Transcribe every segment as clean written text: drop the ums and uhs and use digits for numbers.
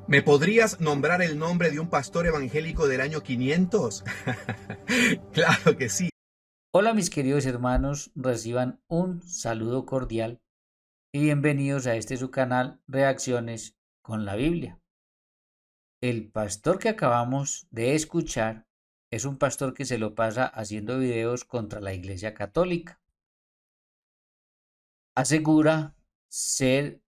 ¿Me podrías nombrar el nombre de un pastor evangélico del año 500? Claro que sí. Hola mis queridos hermanos, reciban un saludo cordial y bienvenidos a este su canal Reacciones con la Biblia. El pastor que acabamos de escuchar es un pastor que se lo pasa haciendo videos contra la Iglesia Católica. Asegura ser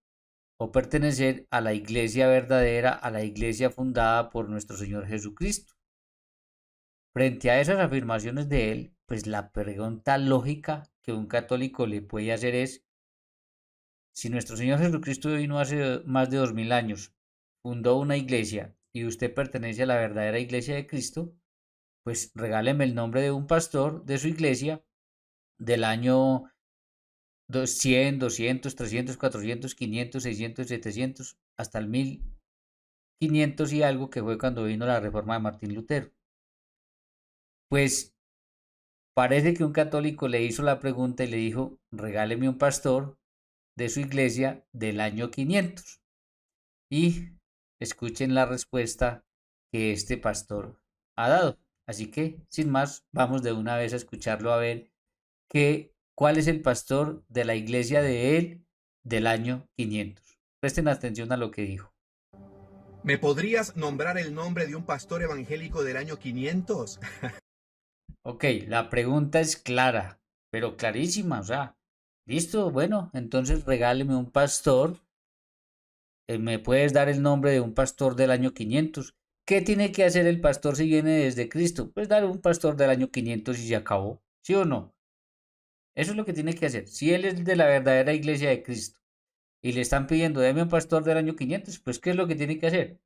o pertenecer a la Iglesia verdadera, a la Iglesia fundada por nuestro Señor Jesucristo. Frente a esas afirmaciones de él, pues la pregunta lógica que un católico le puede hacer es: si nuestro Señor Jesucristo vino hace más de 2000 años, fundó una iglesia y usted pertenece a la verdadera iglesia de Cristo, pues regáleme el nombre de un pastor de su iglesia del año 100, 200, 300, 400, 500, 600, 700, hasta el 1500 y algo, que fue cuando vino la reforma de Martín Lutero. Pues parece que un católico le hizo la pregunta y le dijo: regáleme un pastor de su iglesia del año 500. Y escuchen la respuesta que este pastor ha dado. Así que, sin más, vamos de una vez a escucharlo, a ver cuál es el pastor de la iglesia de él del año 500. Presten atención a lo que dijo. ¿Me podrías nombrar el nombre de un pastor evangélico del año 500? Ok, la pregunta es clara, pero clarísima, o sea, listo, bueno, entonces regáleme un pastor. ¿Me puedes dar el nombre de un pastor del año 500? ¿Qué tiene que hacer el pastor si viene desde Cristo? Pues dar un pastor del año 500 y se acabó. ¿Sí o no? Eso es lo que tiene que hacer. Si él es de la verdadera iglesia de Cristo y le están pidiendo: deme un pastor del año 500, pues ¿qué es lo que tiene que hacer?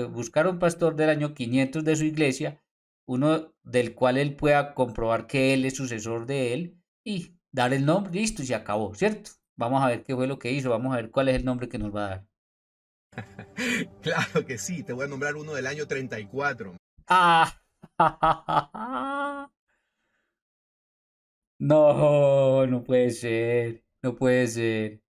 Buscar un pastor del año 500 de su iglesia, uno del cual él pueda comprobar que él es sucesor de él, y dar el nombre, listo, y se acabó, ¿cierto? Vamos a ver qué fue lo que hizo, vamos a ver cuál es el nombre que nos va a dar. Claro que sí, te voy a nombrar uno del año 34. Ah, no, no puede ser, no puede ser.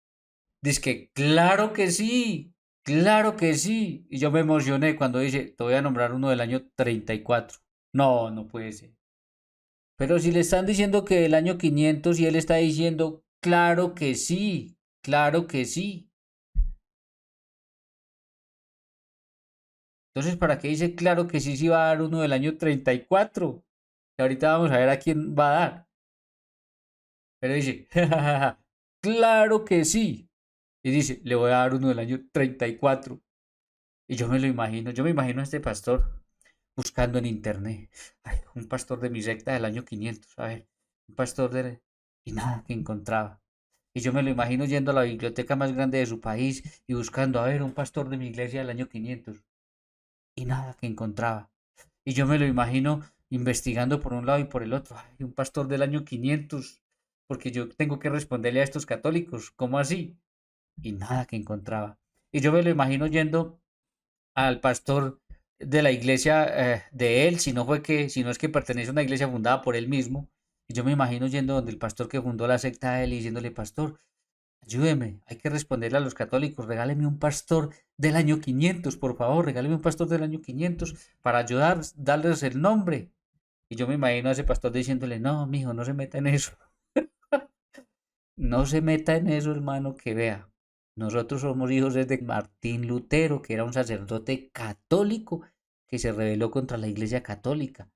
Dice que claro que sí. Y yo me emocioné cuando dice: te voy a nombrar uno del año 34. No, no puede ser. Pero si le están diciendo que del año 500 y él está diciendo claro que sí, claro que sí. Entonces, ¿para qué dice claro que sí si va a dar uno del año 34? Que ahorita vamos a ver a quién va a dar. Pero dice: claro que sí. Y dice: le voy a dar uno del año 34. Y yo me lo imagino, yo me imagino a este pastor buscando en internet: ay, un pastor de mi secta del año 500, a ver, un pastor de... Y nada que encontraba. Y yo me lo imagino yendo a la biblioteca más grande de su país y buscando, a ver, un pastor de mi iglesia del año 500. Y nada que encontraba. Y yo me lo imagino investigando por un lado y por el otro: ay, un pastor del año 500, porque yo tengo que responderle a estos católicos, ¿cómo así? Y nada que encontraba. Y yo me lo imagino yendo al pastor de la iglesia de él, si no es que pertenece a una iglesia fundada por él mismo. Y yo me imagino yendo donde el pastor que fundó la secta de él y diciéndole: pastor, ayúdeme, hay que responderle a los católicos, regáleme un pastor del año 500, por favor, regáleme un pastor del año 500 para ayudar, darles el nombre. Y yo me imagino a ese pastor diciéndole: no, mijo, no se meta en eso. No se meta en eso, hermano, que vea. Nosotros somos hijos de Martín Lutero, que era un sacerdote católico que se rebeló contra la Iglesia Católica.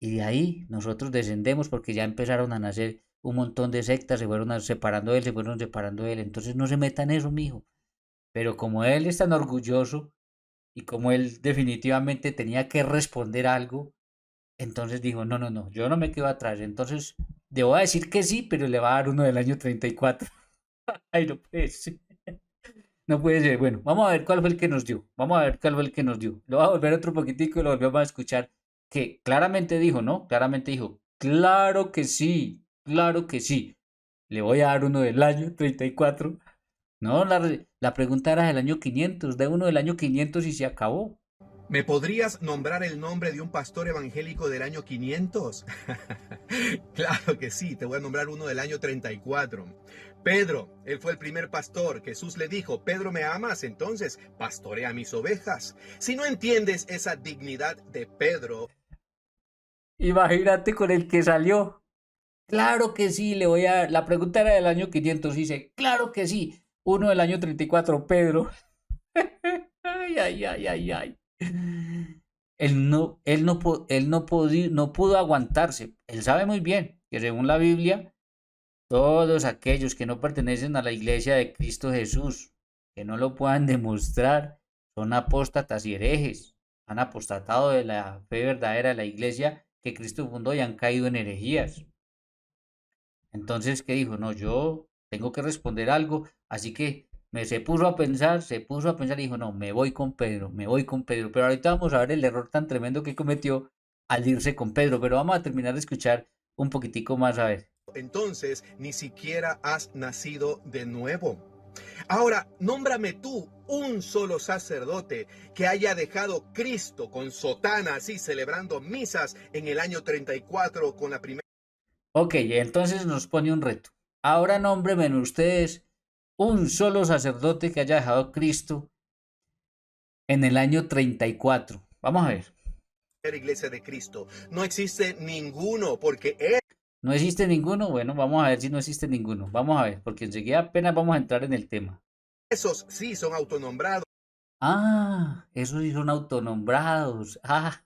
Y de ahí nosotros descendemos, porque ya empezaron a nacer un montón de sectas, se fueron separando de él, se fueron separando de él. Entonces no se meta en eso, mijo. Pero como él es tan orgulloso y como él definitivamente tenía que responder algo, entonces dijo: no, no, no, yo no me quedo atrás. Entonces debo decir que sí, pero le va a dar uno del año 34. Ay, no puede ser. No puede ser. Bueno, vamos a ver cuál fue el que nos dio. Vamos a ver cuál fue el que nos dio. Lo voy a volver otro poquitico y lo volvemos a escuchar. Que claramente dijo, ¿no? Claramente dijo: claro que sí, claro que sí. Le voy a dar uno del año 34. No, la pregunta era del año 500. De uno del año 500 y se acabó. ¿Me podrías nombrar el nombre de un pastor evangélico del año 500? Claro que sí, te voy a nombrar uno del año 34. Pedro, él fue el primer pastor. Jesús le dijo, Pedro, ¿me amas? Entonces, pastorea mis ovejas. Si no entiendes esa dignidad de Pedro, Imagínate con el que salió. Claro que sí, le voy a... La pregunta era del año 500, dice, claro que sí. Uno del año 34, Pedro. Ay, ay, ay, ay, ay. No pudo aguantarse. Él sabe muy bien que según la Biblia, todos aquellos que no pertenecen a la iglesia de Cristo Jesús, que no lo puedan demostrar, son apóstatas y herejes. Han apostatado de la fe verdadera de la iglesia que Cristo fundó y han caído en herejías. Entonces, ¿qué dijo? No, yo tengo que responder algo, así que se puso a pensar y dijo, no, me voy con Pedro, me voy con Pedro. Pero ahorita vamos a ver el error tan tremendo que cometió al irse con Pedro, pero vamos a terminar de escuchar un poquitico más a ver. entonces ni siquiera has nacido de nuevo. Ahora, nómbrame tú un solo sacerdote que haya dejado Cristo con sotana así celebrando misas en el año 34 con la primera Ok, entonces nos pone un reto. Ahora nómbrenme ustedes un solo sacerdote que haya dejado Cristo en el año 34. Vamos a ver. iglesia de Cristo. No existe ninguno porque él ¿No existe ninguno? Bueno, vamos a ver si no existe ninguno. Vamos a ver, porque enseguida apenas vamos a entrar en el tema. esos sí son autonombrados. Ah, esos sí son autonombrados. Ah,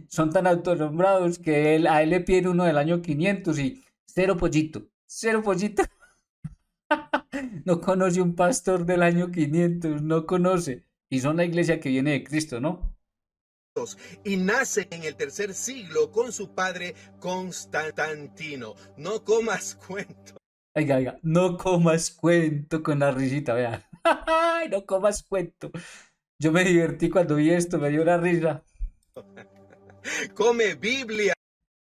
son tan autonombrados que a él le piden uno del año 500 y cero pollito, cero pollito. No conoce un pastor del año 500, no conoce. Y son la iglesia que viene de Cristo, ¿no? Y nace en el tercer siglo con su padre Constantino. No comas cuento. Oiga, oiga, no comas cuento con la risita, vea. Ay, no comas cuento. Yo me divertí cuando vi esto, me dio una risa. Come Biblia.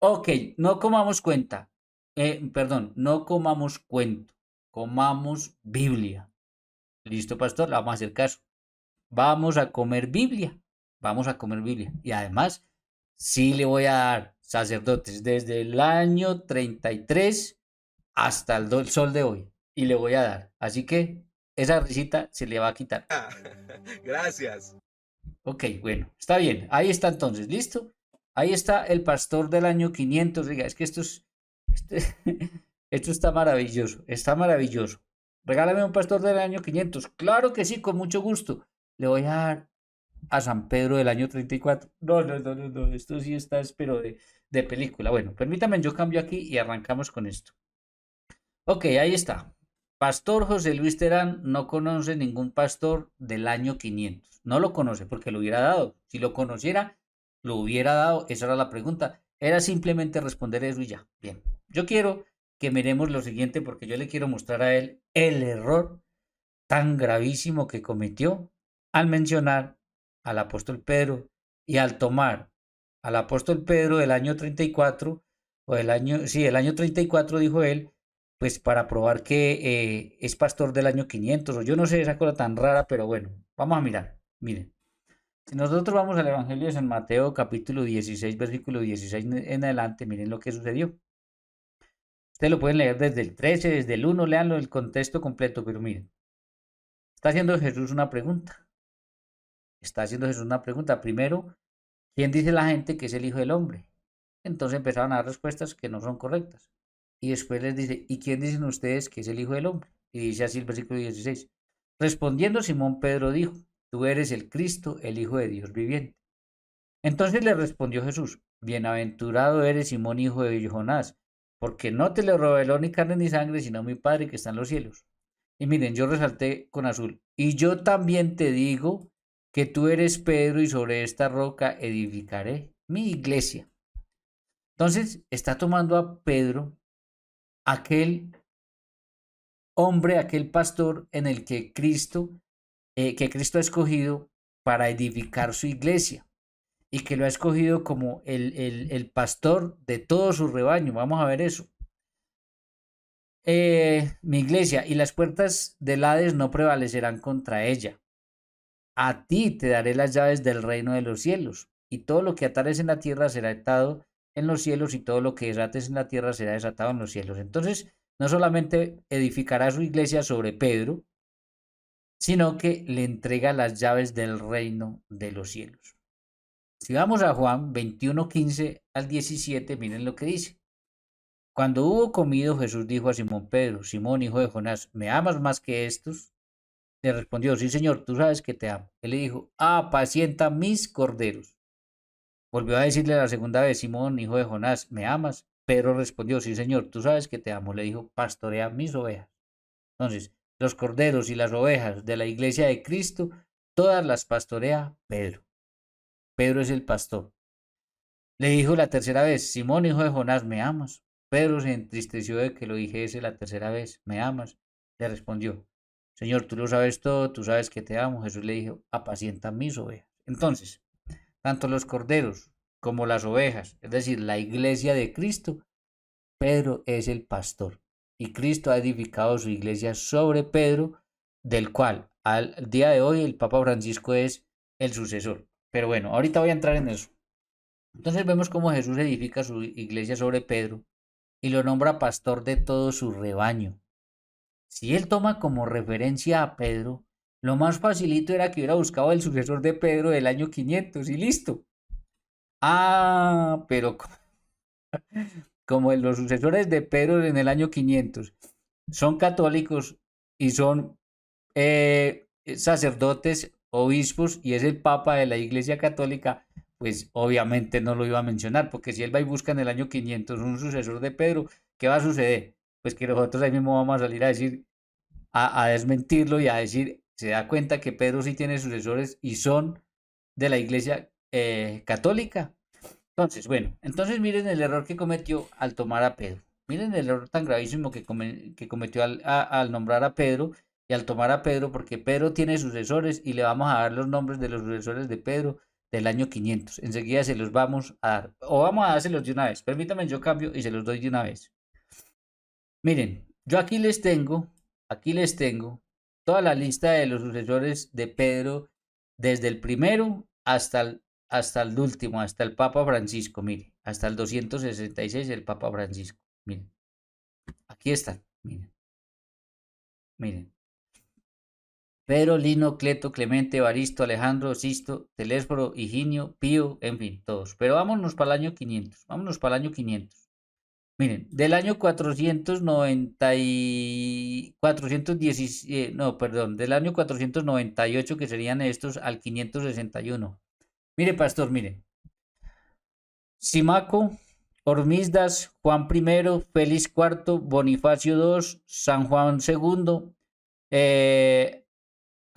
Ok, no comamos cuenta. Perdón, no comamos cuento. Comamos Biblia. ¿Listo, pastor? Le vamos a hacer caso. Vamos a comer Biblia. Vamos a comer Biblia. Y además, sí le voy a dar sacerdotes desde el año 33 hasta el sol de hoy. Y le voy a dar. Así que esa risita se le va a quitar. Gracias. Ok, bueno, está bien. Ahí está entonces, ¿listo? Ahí está el pastor del año 500. Diga, es que esto, esto está maravilloso, está maravilloso. Regálame un pastor del año 500. Claro que sí, con mucho gusto. Le voy a dar a San Pedro del año 34. No, no, no, no, no. Esto sí está, espero, de película. Bueno, permítame, yo cambio aquí y arrancamos con esto. Ok, ahí está. Pastor José Luis Terán no conoce ningún pastor del año 500. No lo conoce porque lo hubiera dado. Si lo conociera, lo hubiera dado. Esa era la pregunta. Era simplemente responder eso y ya. Bien. Yo quiero que miremos lo siguiente porque yo le quiero mostrar a él el error tan gravísimo que cometió al mencionar al apóstol Pedro y al tomar al apóstol Pedro del año 34 o del año, sí, el año 34 dijo él, pues para probar que es pastor del año 500 o yo no sé esa cosa tan rara, pero bueno, vamos a mirar. Miren, si nosotros vamos al Evangelio de San Mateo capítulo 16, versículo 16 en adelante, miren lo que sucedió. Ustedes lo pueden leer desde el 13, desde el 1, leanlo el contexto completo, pero miren, está haciendo Jesús una pregunta. Está haciendo Jesús una pregunta. Primero, ¿quién dice la gente que es el Hijo del Hombre? Entonces empezaron a dar respuestas que no son correctas. Y después les dice, ¿y quién dicen ustedes que es el Hijo del Hombre? Y dice así el versículo 16. Respondiendo Simón Pedro dijo, tú eres el Cristo, el Hijo de Dios viviente. Entonces le respondió Jesús, bienaventurado eres Simón, hijo de Jonás, porque no te lo reveló ni carne ni sangre, sino mi Padre que está en los cielos. Y miren, yo resalté con azul, y yo también te digo que tú eres Pedro y sobre esta roca edificaré mi iglesia. Entonces está tomando a Pedro, aquel hombre, aquel pastor en el que Cristo ha escogido para edificar su iglesia y que lo ha escogido como el pastor de todo su rebaño. Vamos a ver eso. Mi iglesia y las puertas del Hades no prevalecerán contra ella. A ti te daré las llaves del reino de los cielos, y todo lo que atares en la tierra será atado en los cielos, y todo lo que desates en la tierra será desatado en los cielos. Entonces, no solamente edificará su iglesia sobre Pedro, sino que le entrega las llaves del reino de los cielos. Si vamos a Juan 21, 15 al 17, miren lo que dice. Cuando hubo comido, Jesús dijo a Simón Pedro: Simón, hijo de Jonás, ¿me amas más que estos? Le respondió: sí, Señor, tú sabes que te amo. Él le dijo: apacienta mis corderos. Volvió a decirle la segunda vez: Simón, hijo de Jonás, ¿me amas? Pedro respondió: sí, Señor, tú sabes que te amo. Le dijo: pastorea mis ovejas. Entonces, los corderos y las ovejas de la iglesia de Cristo, todas las pastorea Pedro. Pedro es el pastor. Le dijo la tercera vez: Simón, hijo de Jonás, ¿me amas? Pedro se entristeció de que lo dijese la tercera vez: ¿me amas? Le respondió: Señor, tú lo sabes todo, tú sabes que te amo. Jesús le dijo: apacienta mis ovejas. Entonces, tanto los corderos como las ovejas, es decir, la iglesia de Cristo, Pedro es el pastor. Y Cristo ha edificado su iglesia sobre Pedro, del cual al día de hoy el Papa Francisco es el sucesor. Pero bueno, ahorita voy a entrar en eso. Entonces vemos cómo Jesús edifica su iglesia sobre Pedro y lo nombra pastor de todo su rebaño. Si él toma como referencia a Pedro, lo más facilito era que hubiera buscado el sucesor de Pedro del año 500 y listo. Ah, pero como los sucesores de Pedro en el año 500 son católicos y son sacerdotes, obispos y es el papa de la Iglesia Católica, pues obviamente no lo iba a mencionar, porque si él va y busca en el año 500 un sucesor de Pedro, ¿qué va a suceder? Pues que nosotros ahí mismo vamos a salir a decir, a desmentirlo y a decir, se da cuenta que Pedro sí tiene sucesores y son de la Iglesia Católica. Entonces, bueno, entonces miren el error que cometió al tomar a Pedro. Miren el error tan gravísimo que cometió al nombrar a Pedro y al tomar a Pedro, porque Pedro tiene sucesores y le vamos a dar los nombres de los sucesores de Pedro del año 500. Enseguida se los vamos a dar, o vamos a dárselos de una vez. Permítanme, yo cambio y se los doy de una vez. Miren, yo aquí les tengo toda la lista de los sucesores de Pedro, desde el primero hasta el último, hasta el Papa Francisco, mire, hasta el 266 el Papa Francisco, miren, aquí están, miren, miren. Pedro, Lino, Cleto, Clemente, Evaristo, Alejandro, Sisto, Telésforo, Higinio, Pío, en fin, todos. Pero vámonos para el año 500, vámonos para el año 500. Miren, del año 490 y 410, no, perdón, del año 498 que serían estos al 561. Mire, pastor, mire. Simaco, Hormisdas, Juan I, Félix IV, Bonifacio II, San Juan II,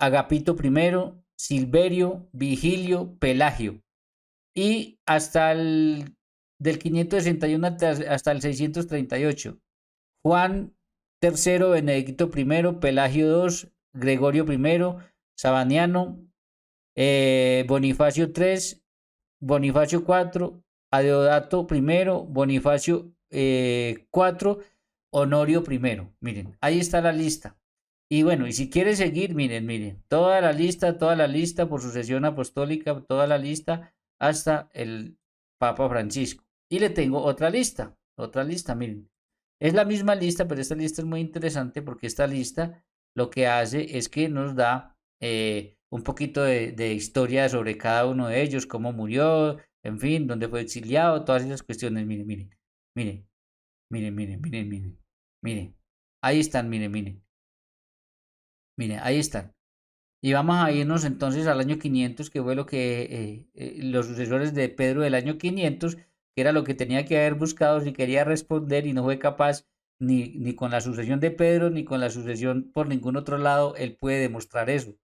Agapito I, Silverio, Vigilio, Pelagio. Y hasta el del 561 hasta el 638. Juan III, Benedicto I, Pelagio II, Gregorio I, Sabaniano, Bonifacio III, Bonifacio IV, Adeodato I, Bonifacio IV, Honorio I. Miren, ahí está la lista. Y bueno, y si quiere seguir, miren, toda la lista por sucesión apostólica, toda la lista hasta el Papa Francisco. Y le tengo otra lista, miren. Es la misma lista, pero esta lista es muy interesante porque esta lista lo que hace es que nos da un poquito de historia sobre cada uno de ellos, cómo murió, en fin, dónde fue exiliado, todas esas cuestiones. Miren. Ahí están, miren, ahí están. Y vamos a irnos entonces al año 500, que fue lo que los sucesores de Pedro del año 500, que era lo que tenía que haber buscado si quería responder y no fue capaz ni con la sucesión de Pedro, ni con la sucesión por ningún otro lado, él puede demostrar eso.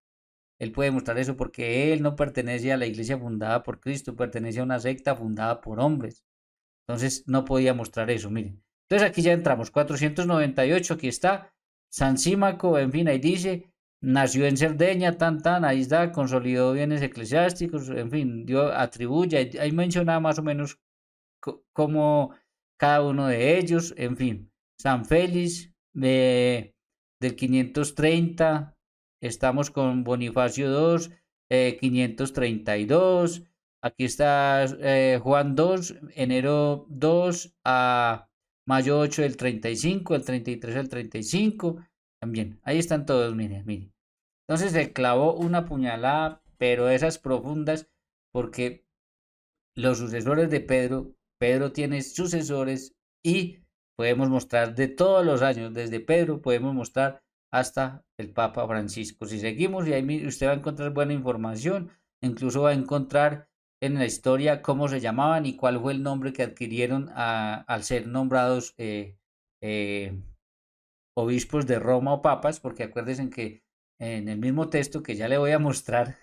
Él puede demostrar eso porque él no pertenece a la iglesia fundada por Cristo, pertenece a una secta fundada por hombres. Entonces no podía mostrar eso, miren. Entonces aquí ya entramos, 498, aquí está, San Símaco, en fin, ahí dice, nació en Cerdeña, ahí está, consolidó bienes eclesiásticos, en fin, dio, atribuye, ahí menciona más o menos como cada uno de ellos, en fin, San Félix, del 530, estamos con Bonifacio II, 532, aquí está Juan II, enero 2 a Mayo 8 del 35, el 33 del 35, también. Ahí están todos, mire, mire. Entonces se clavó una puñalada, pero esas profundas, porque los sucesores de Pedro, Pedro tiene sucesores y podemos mostrar de todos los años, desde Pedro podemos mostrar hasta el Papa Francisco. Si seguimos y ahí usted va a encontrar buena información, incluso va a encontrar en la historia cómo se llamaban y cuál fue el nombre que adquirieron al ser nombrados eh, obispos de Roma o papas, porque acuérdense que en el mismo texto que ya le voy a mostrar,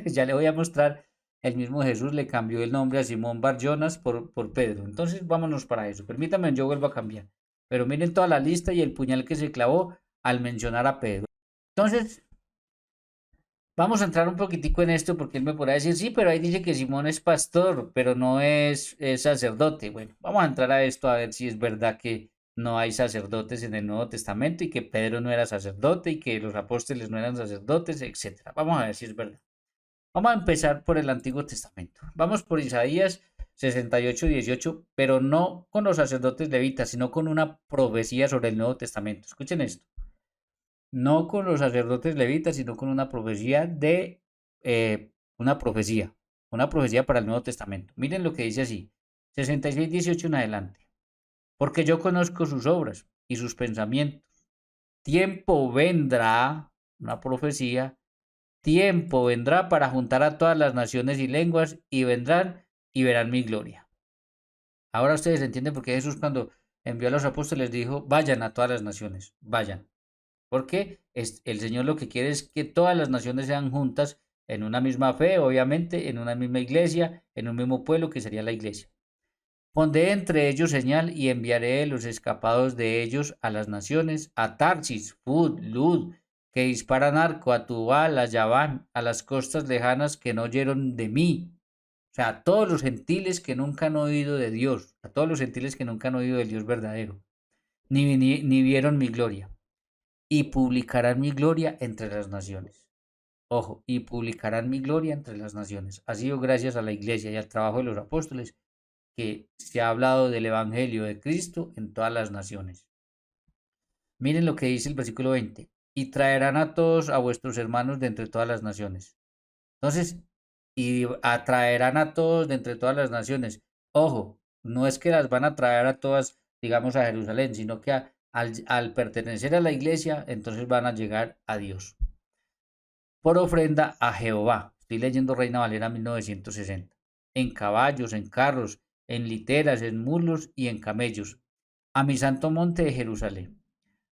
ya le voy a mostrar, el mismo Jesús le cambió el nombre a Simón Bar Jonas por Pedro. Entonces vámonos para eso. Permítanme, yo vuelvo a cambiar. Pero miren toda la lista y el puñal que se clavó al mencionar a Pedro. Entonces, vamos a entrar un poquitico en esto porque él me podrá decir, sí, pero ahí dice que Simón es pastor, pero no es sacerdote. Bueno, vamos a entrar a esto a ver si es verdad que no hay sacerdotes en el Nuevo Testamento y que Pedro no era sacerdote y que los apóstoles no eran sacerdotes, etcétera. Vamos a ver si es verdad. Vamos a empezar por el Antiguo Testamento. Vamos por Isaías 68:18, pero no con los sacerdotes levitas, sino con una profecía sobre el Nuevo Testamento. Escuchen esto. No con los sacerdotes levitas, sino con una profecía una profecía para el Nuevo Testamento. Miren lo que dice así, 66:18 en adelante. Porque yo conozco sus obras y sus pensamientos. Tiempo vendrá, una profecía, tiempo vendrá para juntar a todas las naciones y lenguas y vendrán y verán mi gloria. Ahora ustedes entienden por qué Jesús cuando envió a los apóstoles dijo, vayan a todas las naciones, vayan. Porque el Señor lo que quiere es que todas las naciones sean juntas en una misma fe, obviamente, en una misma iglesia, en un mismo pueblo que sería la iglesia. Pondré entre ellos señal y enviaré los escapados de ellos a las naciones, a Tarsis, Fud, Lud, que disparan arco, a Tubal, a Yaván, a las costas lejanas que no oyeron de mí. O sea, a todos los gentiles que nunca han oído de Dios, a todos los gentiles que nunca han oído del Dios verdadero, ni vieron mi gloria y publicarán mi gloria entre las naciones. Ojo, y publicarán mi gloria entre las naciones. Ha sido gracias a la iglesia y al trabajo de los apóstoles que se ha hablado del evangelio de Cristo en todas las naciones. Miren lo que dice el versículo 20. Y traerán a todos a vuestros hermanos de entre todas las naciones. Entonces, y atraerán a todos de entre todas las naciones. Ojo, no es que las van a traer a todas, digamos, a Jerusalén, sino que al pertenecer a la iglesia, entonces van a llegar a Dios. Por ofrenda a Jehová. Estoy leyendo Reina Valera 1960. En caballos, en carros, en literas, en mulos y en camellos. A mi santo monte de Jerusalén.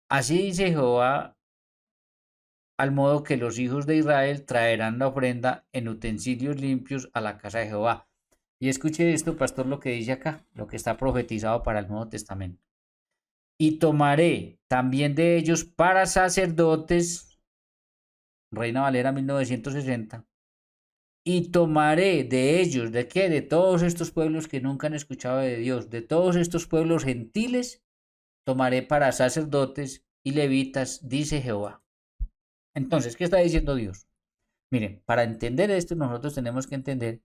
Así dice Jehová, al modo que los hijos de Israel traerán la ofrenda en utensilios limpios a la casa de Jehová. Y escuche esto, pastor, lo que dice acá, lo que está profetizado para el Nuevo Testamento. Y tomaré también de ellos para sacerdotes, Reina Valera 1960, y tomaré de ellos, ¿de qué? De todos estos pueblos que nunca han escuchado de Dios, de todos estos pueblos gentiles, tomaré para sacerdotes y levitas, dice Jehová. Entonces, ¿qué está diciendo Dios? Miren, para entender esto nosotros tenemos que entender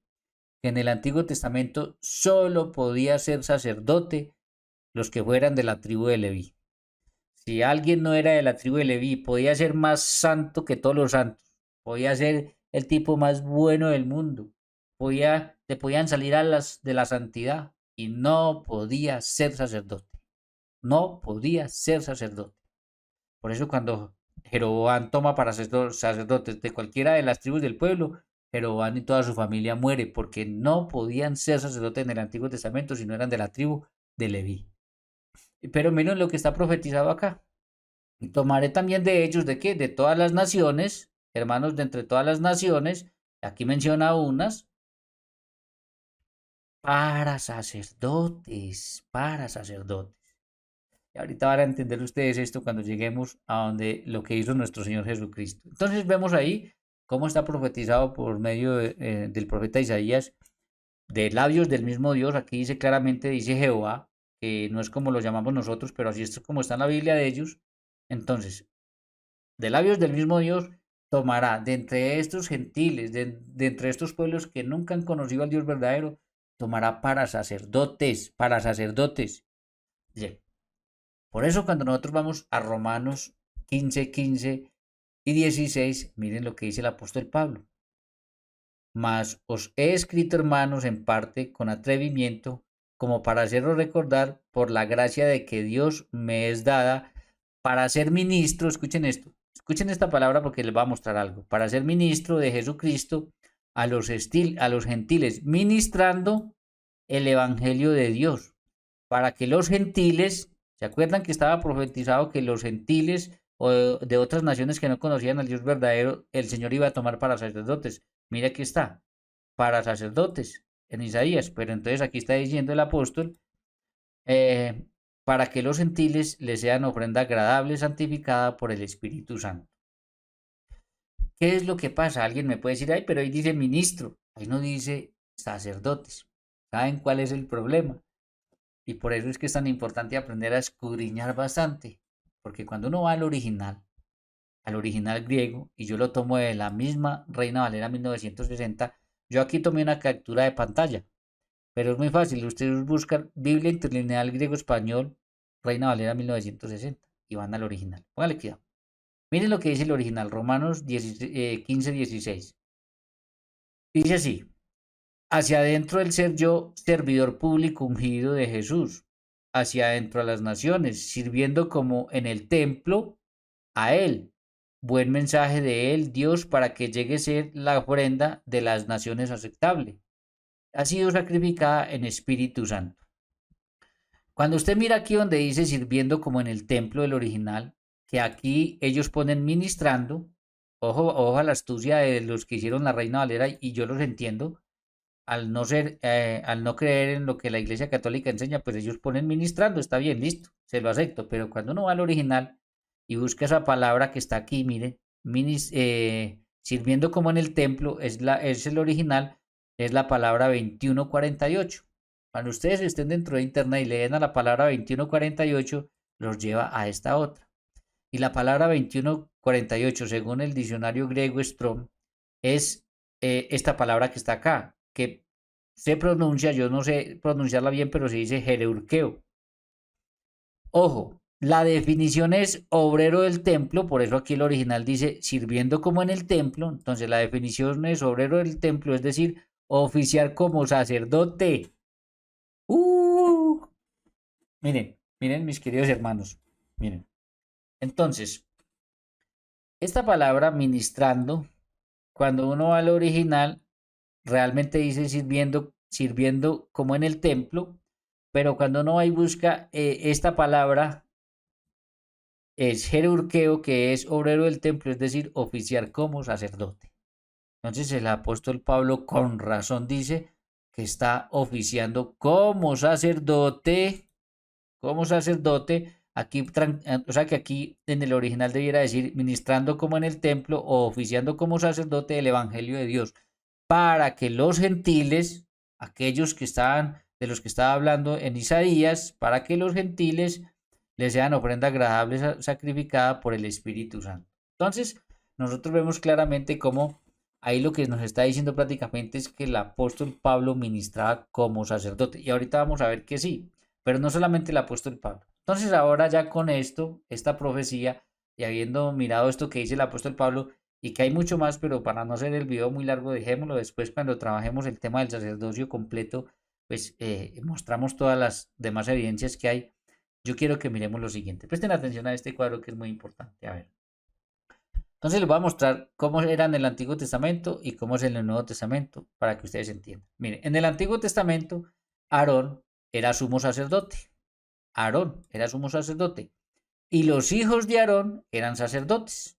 que en el Antiguo Testamento solo podía ser sacerdote los que fueran de la tribu de Leví. Si alguien no era de la tribu de Leví, podía ser más santo que todos los santos, podía ser el tipo más bueno del mundo, le podían salir alas de la santidad y no podía ser sacerdote. No podía ser sacerdote. Por eso cuando Jeroboam toma para ser sacerdotes de cualquiera de las tribus del pueblo, Jeroboam y toda su familia muere porque no podían ser sacerdotes en el Antiguo Testamento si no eran de la tribu de Leví. Pero miren lo que está profetizado acá. Y tomaré también de ellos, ¿de qué? De todas las naciones, hermanos de entre todas las naciones, aquí menciona unas, para sacerdotes, para sacerdotes. Y ahorita van a entender ustedes esto cuando lleguemos a donde lo que hizo nuestro Señor Jesucristo. Entonces vemos ahí cómo está profetizado por medio del profeta Isaías, de labios del mismo Dios. Aquí dice claramente, dice Jehová, que no es como lo llamamos nosotros, pero así es como está en la Biblia de ellos. Entonces, de labios del mismo Dios, tomará de entre estos gentiles, de entre estos pueblos que nunca han conocido al Dios verdadero, tomará para sacerdotes, para sacerdotes. Bien. Por eso cuando nosotros vamos a Romanos 15 y 16, miren lo que dice el apóstol Pablo. Mas os he escrito, hermanos, en parte con atrevimiento, como para haceros recordar por la gracia de que Dios me es dada para ser ministro. Escuchen esta palabra porque les va a mostrar algo. Para ser ministro de Jesucristo a los gentiles, ministrando el evangelio de Dios, para que los gentiles, ¿se acuerdan que estaba profetizado que los gentiles o de otras naciones que no conocían al Dios verdadero, el Señor iba a tomar para sacerdotes? Mira, aquí está, para sacerdotes en Isaías, pero entonces aquí está diciendo el apóstol, eh, para que los gentiles les sean ofrenda agradable, santificada por el Espíritu Santo. ¿Qué es lo que pasa? Alguien me puede decir, ay, pero ahí dice ministro, ahí no dice sacerdotes. ¿Saben cuál es el problema? Y por eso es que es tan importante aprender a escudriñar bastante, porque cuando uno va al original griego, y yo lo tomo de la misma Reina Valera 1960, yo aquí tomé una captura de pantalla, pero es muy fácil, ustedes buscan Biblia Interlineal Griego-Español, Reina Valera 1960, y van al original. Póngale cuidado. Miren lo que dice el original, Romanos 15:16. Dice así, hacia adentro el ser yo, servidor público ungido de Jesús, hacia adentro a las naciones, sirviendo como en el templo a Él. Buen mensaje de Él, Dios, para que llegue a ser la ofrenda de las naciones aceptable. Ha sido sacrificada en Espíritu Santo. Cuando usted mira aquí donde dice sirviendo como en el templo del original, que aquí ellos ponen ministrando, ojo a la astucia de los que hicieron la Reina Valera y yo los entiendo, al no creer en lo que la Iglesia Católica enseña, pues ellos ponen ministrando, está bien, listo, se lo acepto, pero cuando uno va al original y busca esa palabra que está aquí, mire, sirviendo como en el templo, es el original, es la palabra 2148. Cuando ustedes estén dentro de internet y leen a la palabra 2148, los lleva a esta otra. Y la palabra 2148, según el diccionario griego Strong, es esta palabra que está acá, que se pronuncia, yo no sé pronunciarla bien, pero se dice jereurqueo. Ojo, la definición es obrero del templo, por eso aquí el original dice sirviendo como en el templo, entonces la definición es obrero del templo, es decir, oficiar como sacerdote. Miren mis queridos hermanos, miren. Entonces, esta palabra ministrando, cuando uno va al original, realmente dice sirviendo como en el templo, pero cuando uno va y busca esta palabra, es jerurqueo, que es obrero del templo, es decir, oficiar como sacerdote. Entonces el apóstol Pablo con razón dice que está oficiando como sacerdote, aquí, o sea que aquí en el original debiera decir ministrando como en el templo o oficiando como sacerdote del Evangelio de Dios, para que los gentiles, aquellos que estaban, de los que estaba hablando en Isaías, para que los gentiles les sean ofrenda agradable sacrificada por el Espíritu Santo. Entonces, nosotros vemos claramente cómo ahí lo que nos está diciendo prácticamente es que el apóstol Pablo ministraba como sacerdote. Y ahorita vamos a ver que sí, pero no solamente el apóstol Pablo. Entonces, ahora ya con esto, esta profecía, y habiendo mirado esto que dice el apóstol Pablo, y que hay mucho más, pero para no hacer el video muy largo, dejémoslo después cuando trabajemos el tema del sacerdocio completo, pues mostramos todas las demás evidencias que hay. Yo quiero que miremos lo siguiente. Presten atención a este cuadro que es muy importante. A ver. Entonces les voy a mostrar cómo era en el Antiguo Testamento y cómo es en el Nuevo Testamento para que ustedes entiendan. Miren, en el Antiguo Testamento, Aarón era sumo sacerdote. Aarón era sumo sacerdote. Y los hijos de Aarón eran sacerdotes.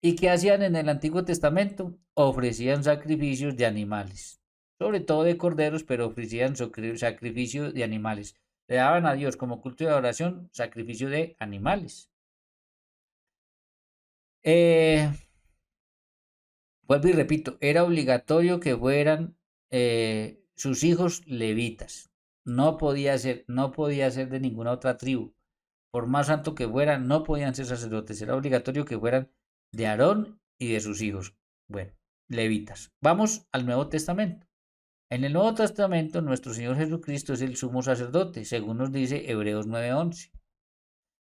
¿Y qué hacían en el Antiguo Testamento? Ofrecían sacrificios de animales, sobre todo de corderos, pero ofrecían sacrificio de animales. Le daban a Dios como culto de adoración sacrificio de animales. Vuelvo y repito, era obligatorio que fueran sus hijos levitas. No podía ser de ninguna otra tribu. Por más santo que fueran, no podían ser sacerdotes. Era obligatorio que fueran de Aarón y de sus hijos. Bueno, levitas. Vamos al Nuevo Testamento. En el Nuevo Testamento, nuestro Señor Jesucristo es el sumo sacerdote, según nos dice Hebreos 9:11.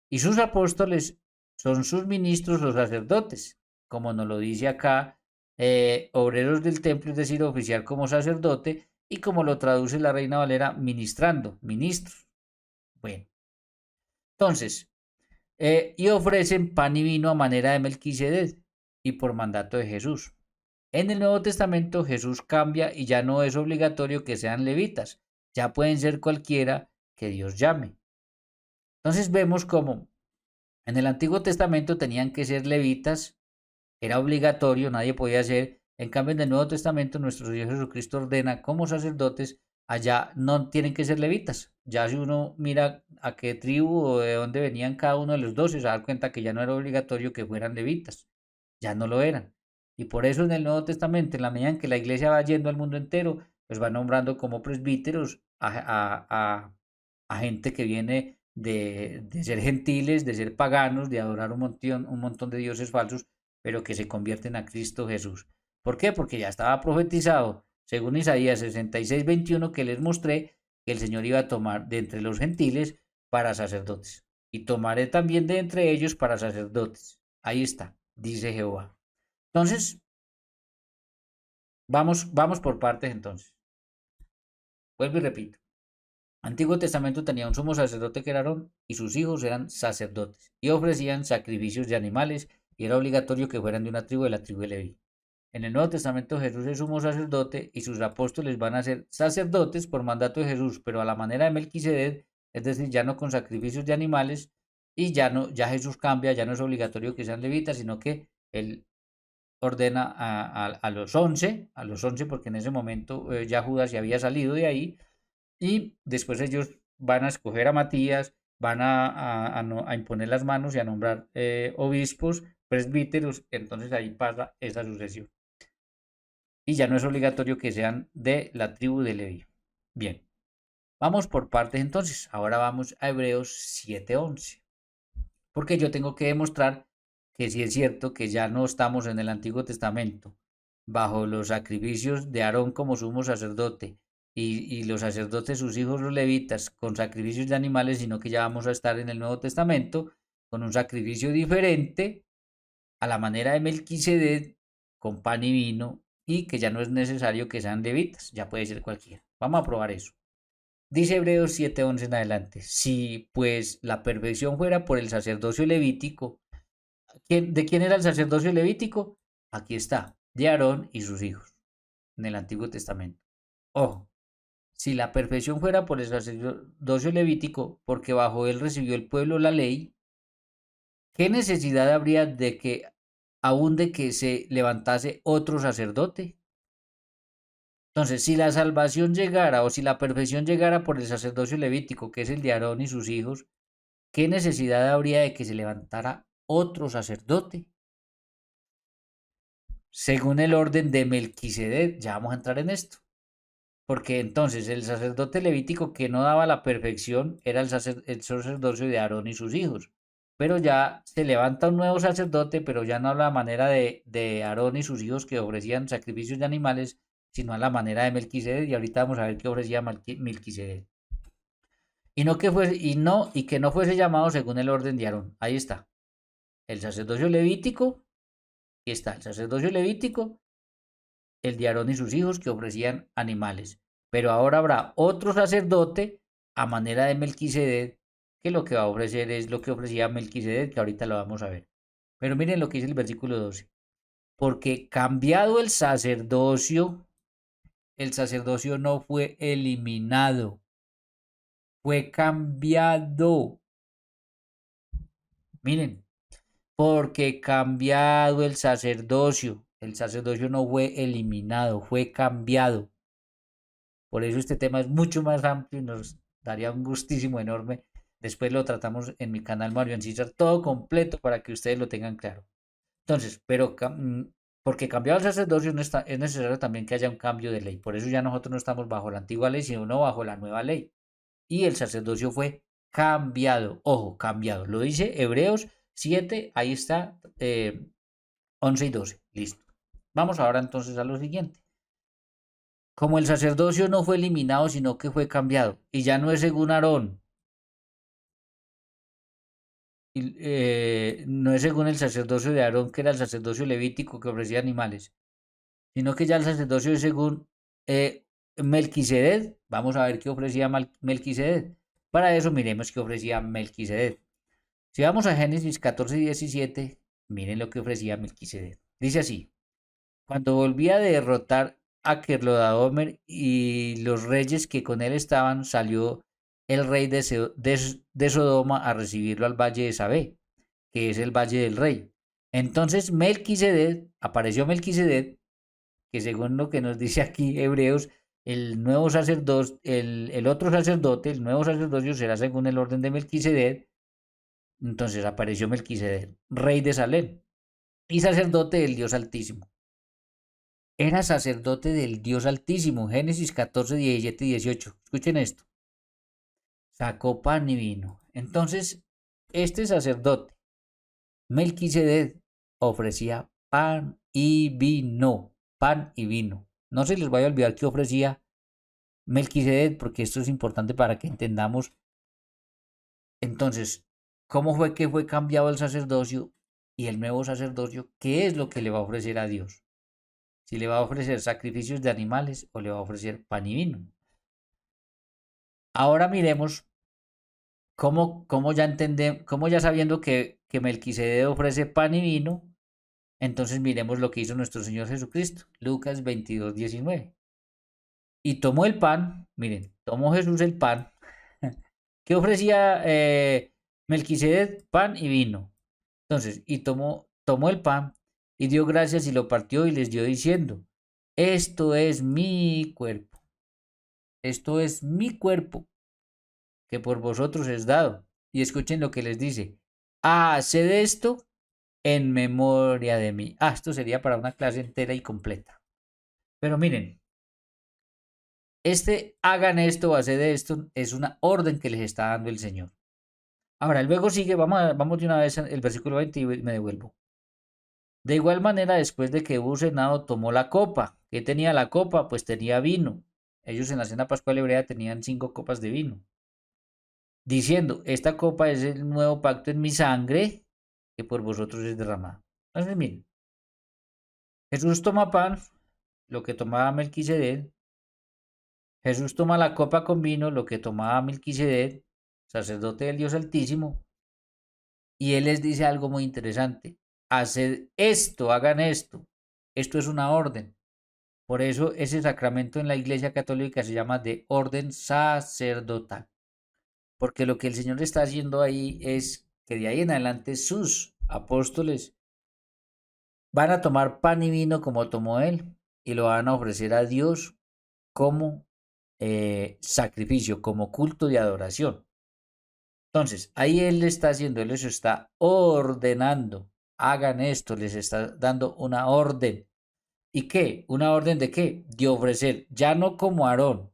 y sus apóstoles son sus ministros o sacerdotes, como nos lo dice acá, obreros del templo, es decir, oficial como sacerdote, y como lo traduce la Reina Valera, ministrando, ministros. Bueno, entonces, y ofrecen pan y vino a manera de Melquisedec y por mandato de Jesús. En el Nuevo Testamento Jesús cambia y ya no es obligatorio que sean levitas, ya pueden ser cualquiera que Dios llame. Entonces vemos como en el Antiguo Testamento tenían que ser levitas, era obligatorio, nadie podía ser. En cambio, en el Nuevo Testamento nuestro Señor Jesucristo ordena como sacerdotes, allá no tienen que ser levitas. Ya si uno mira a qué tribu o de dónde venían cada uno de los 12, se da cuenta que ya no era obligatorio que fueran levitas, ya no lo eran. Y por eso en el Nuevo Testamento, en la medida en que la iglesia va yendo al mundo entero, pues va nombrando como presbíteros a gente que viene de ser gentiles, de ser paganos, de adorar un montón de dioses falsos, pero que se convierten a Cristo Jesús. ¿Por qué? Porque ya estaba profetizado, según Isaías 66:21, que les mostré que el Señor iba a tomar de entre los gentiles para sacerdotes. Y tomaré también de entre ellos para sacerdotes. Ahí está, dice Jehová. Entonces, vamos por partes entonces. Vuelvo y repito. Antiguo Testamento tenía un sumo sacerdote que era Aarón y sus hijos eran sacerdotes y ofrecían sacrificios de animales y era obligatorio que fueran de una tribu de la tribu de Leví. En el Nuevo Testamento Jesús es sumo sacerdote y sus apóstoles van a ser sacerdotes por mandato de Jesús, pero a la manera de Melquisedec, es decir, ya no con sacrificios de animales y ya Jesús cambia, ya no es obligatorio que sean levitas, sino que él ordena a los 11, porque en ese momento ya Judas ya había salido de ahí y después ellos van a escoger a Matías, van a imponer las manos y a nombrar obispos, presbíteros, entonces ahí pasa esa sucesión. Y ya no es obligatorio que sean de la tribu de Leví. Bien, vamos por partes entonces. Ahora vamos a Hebreos 7:11. Porque yo tengo que demostrar que sí es cierto que ya no estamos en el Antiguo Testamento bajo los sacrificios de Aarón como sumo sacerdote y los sacerdotes, sus hijos los levitas, con sacrificios de animales, sino que ya vamos a estar en el Nuevo Testamento con un sacrificio diferente a la manera de Melquisedec, con pan y vino, y que ya no es necesario que sean levitas, ya puede ser cualquiera. Vamos a probar eso. Dice Hebreos 7:11 en adelante, si pues la perfección fuera por el sacerdocio levítico, ¿de quién era el sacerdocio levítico? Aquí está, de Aarón y sus hijos, en el Antiguo Testamento. Ojo, si la perfección fuera por el sacerdocio levítico, porque bajo él recibió el pueblo la ley, ¿qué necesidad habría de que, aún de que se levantase otro sacerdote? Entonces, si la salvación llegara o si la perfección llegara por el sacerdocio levítico, que es el de Aarón y sus hijos, ¿qué necesidad habría de que se levantara otro sacerdote? Según el orden de Melquisedec, ya vamos a entrar en esto. Porque entonces el sacerdote levítico que no daba la perfección era el sacerdocio de Aarón y sus hijos. Pero ya se levanta un nuevo sacerdote, pero ya no a la manera de Aarón y sus hijos que ofrecían sacrificios de animales, sino a la manera de Melquisedec. Y ahorita vamos a ver qué ofrecía Melquisedec. Y que no fuese llamado según el orden de Aarón. Ahí está. El sacerdocio levítico, aquí está, el sacerdocio levítico, el de Aarón y sus hijos que ofrecían animales. Pero ahora habrá otro sacerdote a manera de Melquisedec, que lo que va a ofrecer es lo que ofrecía Melquisedec, que ahorita lo vamos a ver. Pero miren lo que dice el versículo 12. Porque cambiado el sacerdocio no fue eliminado, fue cambiado. Miren, porque cambiado el sacerdocio no fue eliminado, fue cambiado. Por eso este tema es mucho más amplio y nos daría un gustísimo enorme. Después lo tratamos en mi canal Mario Ancísar, todo completo para que ustedes lo tengan claro. Entonces, porque cambiado el sacerdocio es necesario también que haya un cambio de ley. Por eso ya nosotros no estamos bajo la antigua ley, sino bajo la nueva ley. Y el sacerdocio fue cambiado. Ojo, cambiado. Lo dice Hebreos 7, ahí está, 11 y 12. Listo. Vamos ahora entonces a lo siguiente. Como el sacerdocio no fue eliminado, sino que fue cambiado, y ya no es según Aarón, no es según el sacerdocio de Aarón, que era el sacerdocio levítico que ofrecía animales, sino que ya el sacerdocio es según Melquisedec. Vamos a ver qué ofrecía Melquisedec. Para eso miremos qué ofrecía Melquisedec. Si vamos a Génesis 14 y 17, miren lo que ofrecía Melquisedec. Dice así: cuando volvía a derrotar a Kedorlaomer y los reyes que con él estaban, salió el rey de Sodoma a recibirlo al valle de Sabé, que es el valle del rey. Entonces apareció Melquisedec, que según lo que nos dice aquí Hebreos, el nuevo sacerdote, el otro sacerdote, el nuevo sacerdocio será según el orden de Melquisedec. Entonces apareció Melquisedec, rey de Salem y sacerdote del Dios Altísimo. Era sacerdote del Dios Altísimo. Génesis 14, 17 y 18. Escuchen esto. Sacó pan y vino. Entonces, este sacerdote, Melquisedec, ofrecía pan y vino. Pan y vino. No se les vaya a olvidar que ofrecía Melquisedec, porque esto es importante para que entendamos. Entonces, ¿cómo fue que fue cambiado el sacerdocio y el nuevo sacerdocio? ¿Qué es lo que le va a ofrecer a Dios? Si le va a ofrecer sacrificios de animales o le va a ofrecer pan y vino. Ahora miremos cómo ya entendemos, cómo ya sabiendo que Melquisedec ofrece pan y vino, entonces miremos lo que hizo nuestro Señor Jesucristo. Lucas 22, 19. Y tomó el pan, miren, tomó Jesús el pan. ¿Qué ofrecía Melquisedec? Pan y vino. Entonces, y tomó el pan y dio gracias y lo partió y les dio diciendo: esto es mi cuerpo. Esto es mi cuerpo, que por vosotros es dado. Y escuchen lo que les dice: haced esto en memoria de mí. Esto sería para una clase entera y completa. Pero miren, hagan esto o haced esto es una orden que les está dando el Señor. Ahora, luego sigue, vamos de una vez el versículo 20 y me devuelvo. De igual manera, después de que hubo cenado, tomó la copa. ¿Qué tenía la copa? Pues tenía vino. Ellos en la cena pascual hebrea tenían 5 copas de vino, diciendo: esta copa es el nuevo pacto en mi sangre, que por vosotros es derramada. Entonces, miren, Jesús toma pan, lo que tomaba Melquisedec. Jesús toma la copa con vino, lo que tomaba Melquisedec, sacerdote del Dios Altísimo. Y él les dice algo muy interesante: haced esto, hagan esto. Esto es una orden. Por eso ese sacramento en la Iglesia Católica se llama de orden sacerdotal. Porque lo que el Señor está haciendo ahí es que de ahí en adelante sus apóstoles van a tomar pan y vino como tomó él y lo van a ofrecer a Dios como sacrificio, como culto de adoración. Entonces, ahí él le está haciendo, él les está ordenando: hagan esto, les está dando una orden. ¿Y qué? ¿Una orden de qué? De ofrecer, ya no como Aarón,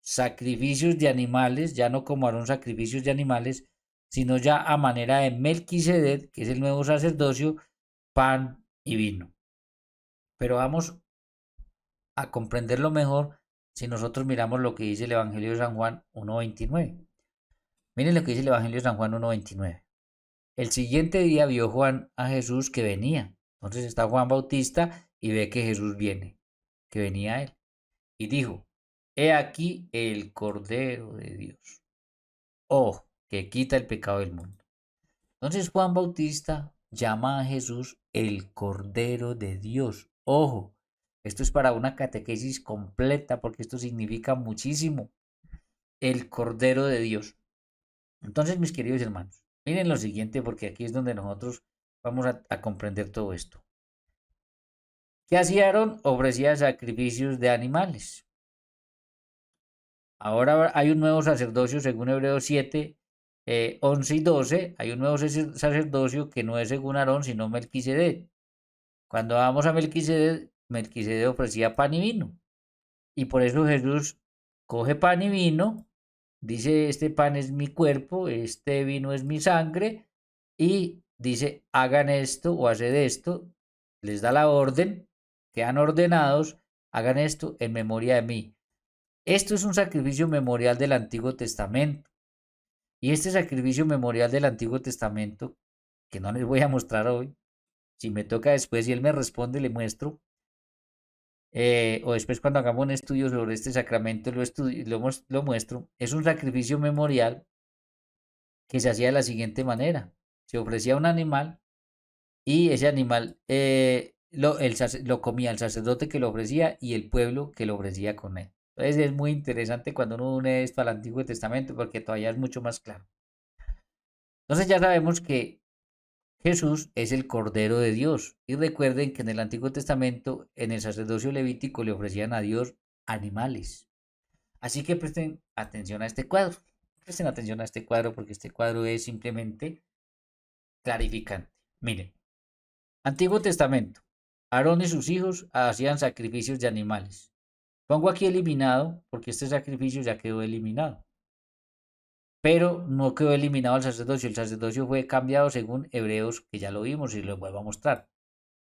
sacrificios de animales, ya no como Aarón sacrificios de animales, sino ya a manera de Melquisedec, que es el nuevo sacerdocio, pan y vino. Pero vamos a comprenderlo mejor si nosotros miramos lo que dice el Evangelio de San Juan 1.29. Miren lo que dice el Evangelio de San Juan 1.29. El siguiente día vio Juan a Jesús que venía. Entonces está Juan Bautista y ve que Jesús viene, que venía a él. Y dijo: he aquí el Cordero de Dios, que quita el pecado del mundo. Entonces Juan Bautista llama a Jesús el Cordero de Dios. Ojo, esto es para una catequesis completa porque esto significa muchísimo. El Cordero de Dios. Entonces, mis queridos hermanos, miren lo siguiente, porque aquí es donde nosotros vamos a comprender todo esto. ¿Qué hacía Aarón? Ofrecía sacrificios de animales. Ahora hay un nuevo sacerdocio, según Hebreos 7, 11 y 12. Hay un nuevo sacerdocio que no es según Aarón, sino Melquisedec. Cuando vamos a Melquisedec, Melquisedec ofrecía pan y vino. Y por eso Jesús coge pan y vino, dice: este pan es mi cuerpo, este vino es mi sangre, y dice: hagan esto o haced esto. Les da la orden, quedan ordenados: hagan esto en memoria de mí. Esto es un sacrificio memorial del Antiguo Testamento. Y este sacrificio memorial del Antiguo Testamento, que no les voy a mostrar hoy, si me toca después y él me responde, le muestro, o después cuando hagamos un estudio sobre este sacramento lo muestro, es un sacrificio memorial que se hacía de la siguiente manera. Se ofrecía un animal y ese animal lo comía el sacerdote que lo ofrecía y el pueblo que lo ofrecía con él. Entonces es muy interesante cuando uno une esto al Antiguo Testamento porque todavía es mucho más claro. Entonces ya sabemos que Jesús es el Cordero de Dios. Y recuerden que en el Antiguo Testamento, en el sacerdocio levítico, le ofrecían a Dios animales. Así que presten atención a este cuadro. Presten atención a este cuadro porque este cuadro es simplemente clarificante. Miren, Antiguo Testamento. Aarón y sus hijos hacían sacrificios de animales. Pongo aquí eliminado porque este sacrificio ya quedó eliminado. Pero no quedó eliminado el sacerdocio. El sacerdocio fue cambiado según Hebreos, que ya lo vimos y lo vuelvo a mostrar.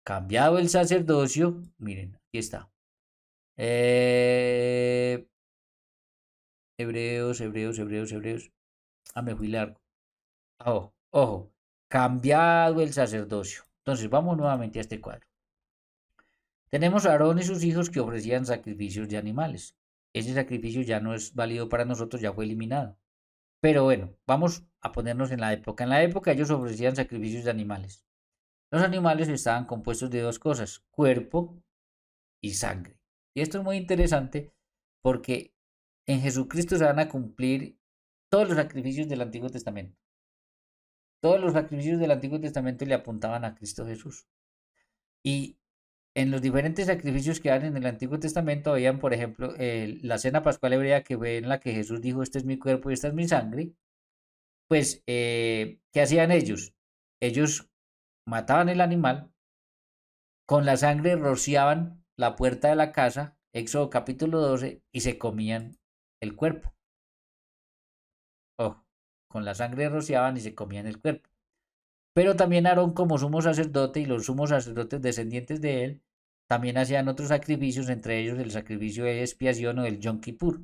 Cambiado el sacerdocio, miren, aquí está. Eh, Hebreos. Ah, me fui largo. Ojo, ojo. Cambiado el sacerdocio. Entonces, vamos nuevamente a este cuadro. Tenemos a Aarón y sus hijos que ofrecían sacrificios de animales. Ese sacrificio ya no es válido para nosotros, ya fue eliminado. Pero bueno, vamos a ponernos en la época. En la época ellos ofrecían sacrificios de animales. Los animales estaban compuestos de dos cosas, cuerpo y sangre. Y esto es muy interesante porque en Jesucristo se van a cumplir todos los sacrificios del Antiguo Testamento. Todos los sacrificios del Antiguo Testamento le apuntaban a Cristo Jesús. Y en los diferentes sacrificios que hay en el Antiguo Testamento, habían, por ejemplo, la cena pascual hebrea, que fue en la que Jesús dijo, este es mi cuerpo y esta es mi sangre. Pues, ¿qué hacían ellos? Ellos mataban el animal, con la sangre rociaban la puerta de la casa, Éxodo capítulo 12, y se comían el cuerpo. Ojo, con la sangre rociaban y se comían el cuerpo. Pero también Aarón, como sumo sacerdote, y los sumos sacerdotes descendientes de él, también hacían otros sacrificios, entre ellos el sacrificio de expiación o el Yom Kippur.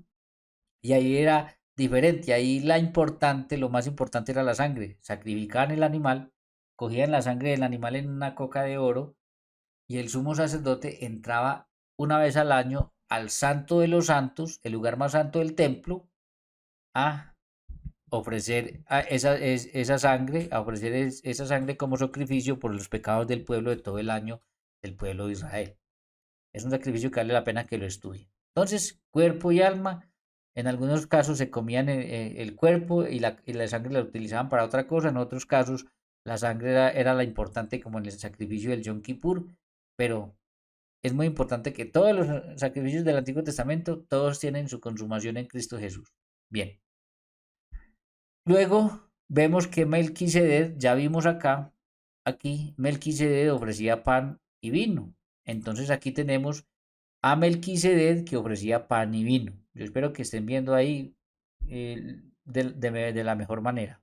Y ahí era diferente, ahí lo más importante era la sangre. Sacrificaban el animal, cogían la sangre del animal en una coca de oro y el sumo sacerdote entraba una vez al año al Santo de los Santos, el lugar más santo del templo, a ofrecer esa sangre, a ofrecer esa sangre como sacrificio por los pecados del pueblo de todo el año del pueblo de Israel. Es un sacrificio que vale la pena que lo estudie. Entonces, cuerpo y alma, en algunos casos se comían el cuerpo y la sangre la utilizaban para otra cosa, en otros casos la sangre era la importante como en el sacrificio del Yom Kippur, pero es muy importante que todos los sacrificios del Antiguo Testamento, todos tienen su consumación en Cristo Jesús. Bien. Luego vemos que Melquisedec, ya vimos aquí Melquisedec ofrecía pan y vino. Entonces aquí tenemos a Melquisedec que ofrecía pan y vino. Yo espero que estén viendo ahí de la mejor manera.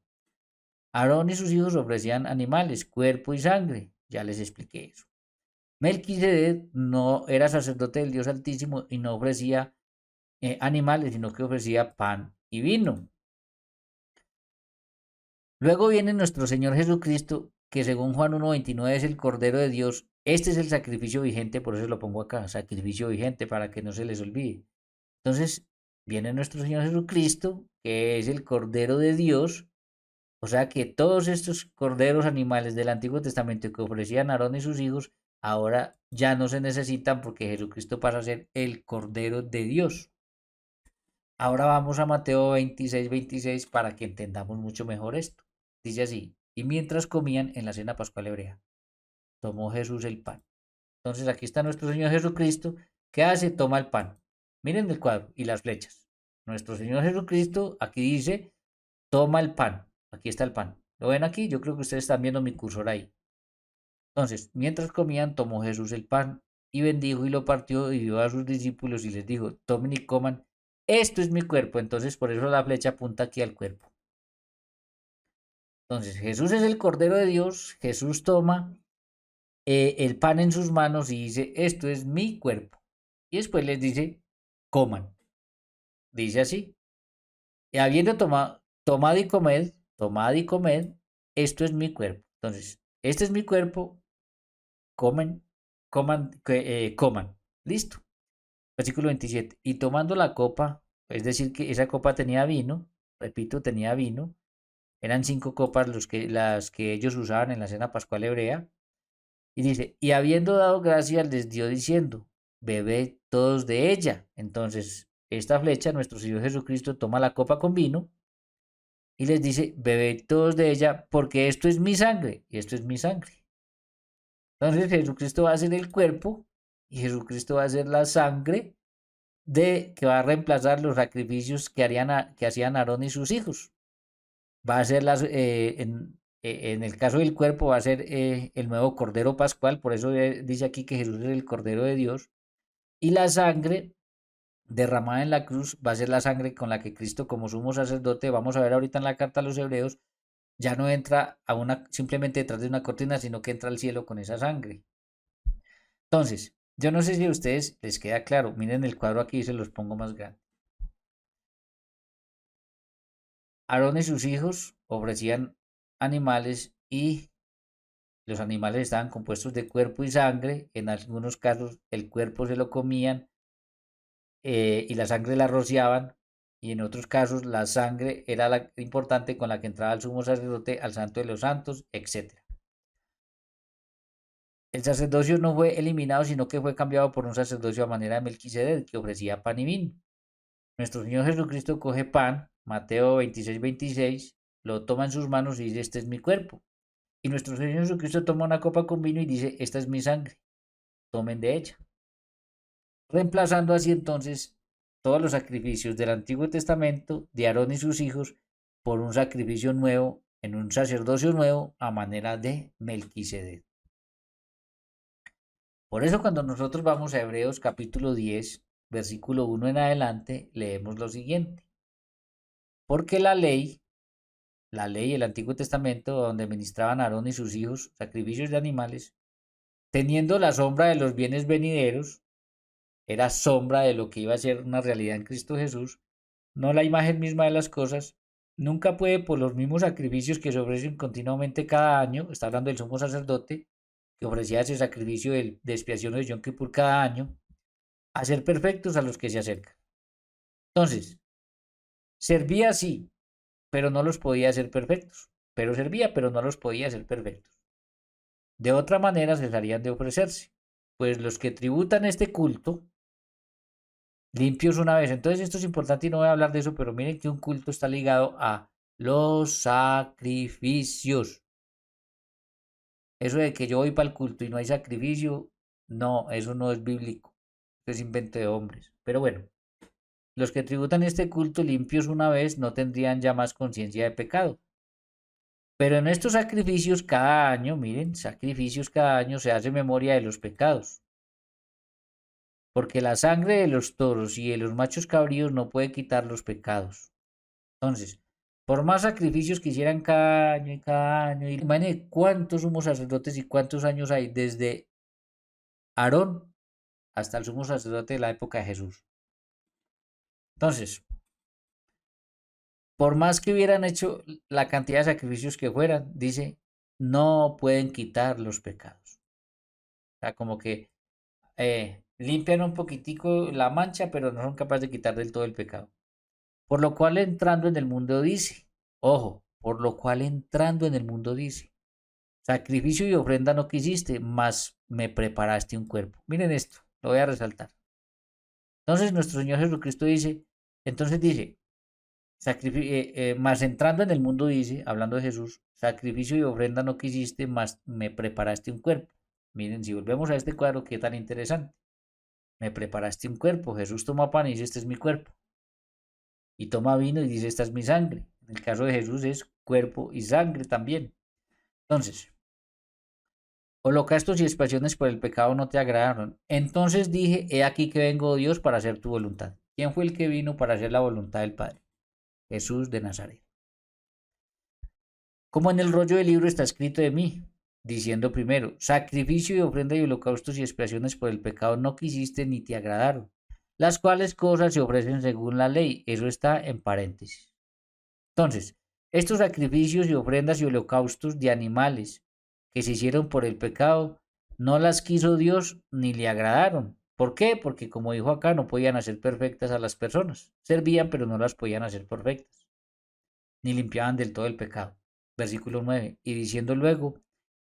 Aarón y sus hijos ofrecían animales, cuerpo y sangre. Ya les expliqué eso. Melquisedec no era sacerdote del Dios Altísimo y no ofrecía animales, sino que ofrecía pan y vino. Luego viene nuestro Señor Jesucristo, que según Juan 1.29 es el Cordero de Dios. Este es el sacrificio vigente, por eso lo pongo acá, sacrificio vigente, para que no se les olvide. Entonces, viene nuestro Señor Jesucristo, que es el Cordero de Dios. O sea que todos estos corderos animales del Antiguo Testamento que ofrecían Aarón y sus hijos, ahora ya no se necesitan porque Jesucristo pasa a ser el Cordero de Dios. Ahora vamos a Mateo 26 para que entendamos mucho mejor esto. Dice así, y mientras comían en la cena pascual hebrea, tomó Jesús el pan. Entonces aquí está nuestro Señor Jesucristo. ¿Qué hace? Toma el pan. Miren el cuadro y las flechas. Nuestro Señor Jesucristo aquí dice, toma el pan. Aquí está el pan. ¿Lo ven aquí? Yo creo que ustedes están viendo mi cursor ahí. Entonces, mientras comían, tomó Jesús el pan y bendijo y lo partió y dio a sus discípulos y les dijo, tomen y coman, esto es mi cuerpo. Entonces, por eso la flecha apunta aquí al cuerpo. Entonces, Jesús es el Cordero de Dios. Jesús toma el pan en sus manos y dice, esto es mi cuerpo. Y después les dice, coman. Dice así. Y habiendo tomado, tomad y comed, esto es mi cuerpo. Entonces, este es mi cuerpo, coman. Listo. Versículo 27. Y tomando la copa, es decir, que esa copa tenía vino, repito, tenía vino, eran 5 copas las que ellos usaban en la cena pascual hebrea. Y dice, y habiendo dado gracias, les dio diciendo, bebed todos de ella. Entonces, esta flecha, nuestro Señor Jesucristo toma la copa con vino y les dice, bebed todos de ella, porque esto es mi sangre, y esto es mi sangre. Entonces, Jesucristo va a ser el cuerpo y Jesucristo va a ser la sangre que va a reemplazar los sacrificios que hacían Aarón y sus hijos. Va a ser en el caso del cuerpo, va a ser el nuevo Cordero Pascual, por eso dice aquí que Jesús es el Cordero de Dios, y la sangre derramada en la cruz va a ser la sangre con la que Cristo, como sumo sacerdote, vamos a ver ahorita en la carta a los Hebreos, ya no entra simplemente detrás de una cortina, sino que entra al cielo con esa sangre. Entonces, yo no sé si a ustedes les queda claro, miren el cuadro aquí, se los pongo más grande. Aarón y sus hijos ofrecían animales y los animales estaban compuestos de cuerpo y sangre. En algunos casos el cuerpo se lo comían y la sangre la rociaban. Y en otros casos la sangre era la importante con la que entraba el sumo sacerdote al santo de los santos, etc. El sacerdocio no fue eliminado, sino que fue cambiado por un sacerdocio a manera de Melquisedec, que ofrecía pan y vino. Nuestro Señor Jesucristo coge pan, Mateo 26:26, lo toma en sus manos y dice, este es mi cuerpo. Y nuestro Señor Jesucristo toma una copa con vino y dice, esta es mi sangre, tomen de ella. Reemplazando así entonces todos los sacrificios del Antiguo Testamento de Aarón y sus hijos por un sacrificio nuevo, en un sacerdocio nuevo a manera de Melquisedec. Por eso cuando nosotros vamos a Hebreos capítulo 10, versículo 1 en adelante, leemos lo siguiente. Porque la ley, el Antiguo Testamento, donde ministraban Aarón y sus hijos sacrificios de animales, teniendo la sombra de los bienes venideros, era sombra de lo que iba a ser una realidad en Cristo Jesús, no la imagen misma de las cosas, nunca puede por los mismos sacrificios que se ofrecen continuamente cada año, está hablando del sumo sacerdote, que ofrecía ese sacrificio de expiación de Yom Kippur cada año, hacer perfectos a los que se acercan. Entonces, servía sí, pero no los podía hacer perfectos. Pero servía, pero no los podía hacer perfectos. De otra manera cesarían de ofrecerse, pues los que tributan este culto, limpios una vez. Entonces esto es importante y no voy a hablar de eso, pero miren que un culto está ligado a los sacrificios. Eso de que yo voy para el culto y no hay sacrificio, no, eso no es bíblico. Eso es invento de hombres. Pero bueno, los que tributan este culto limpios una vez no tendrían ya más conciencia de pecado. Pero en estos sacrificios cada año, miren, sacrificios cada año se hace memoria de los pecados. Porque la sangre de los toros y de los machos cabríos no puede quitar los pecados. Entonces, por más sacrificios que hicieran cada año, imagínense cuántos sumos sacerdotes y cuántos años hay desde Aarón hasta el sumo sacerdote de la época de Jesús. Entonces, por más que hubieran hecho la cantidad de sacrificios que fueran, dice, no pueden quitar los pecados. O sea, como que limpian un poquitico la mancha, pero no son capaces de quitar del todo el pecado. Por lo cual entrando en el mundo dice, ojo, por lo cual entrando en el mundo dice, sacrificio y ofrenda no quisiste, mas me preparaste un cuerpo. Miren esto, lo voy a resaltar. Entonces nuestro Señor Jesucristo dice, mas entrando en el mundo dice, hablando de Jesús, sacrificio y ofrenda no quisiste, mas me preparaste un cuerpo. Miren, si volvemos a este cuadro, qué tan interesante. Me preparaste un cuerpo. Jesús toma pan y dice, este es mi cuerpo. Y toma vino y dice, esta es mi sangre. En el caso de Jesús es cuerpo y sangre también. Entonces, holocaustos y expiaciones por el pecado no te agradaron. Entonces dije, he aquí que vengo, oh Dios, para hacer tu voluntad. ¿Quién fue el que vino para hacer la voluntad del Padre? Jesús de Nazaret. Como en el rollo del libro está escrito de mí, diciendo primero, sacrificio y ofrenda y holocaustos y expiaciones por el pecado no quisiste ni te agradaron, las cuales cosas se ofrecen según la ley. Eso está en paréntesis. Entonces, estos sacrificios y ofrendas y holocaustos de animales que se hicieron por el pecado, no las quiso Dios ni le agradaron. ¿Por qué? Porque como dijo acá, no podían hacer perfectas a las personas. Servían, pero no las podían hacer perfectas, ni limpiaban del todo el pecado. Versículo 9. Y diciendo luego,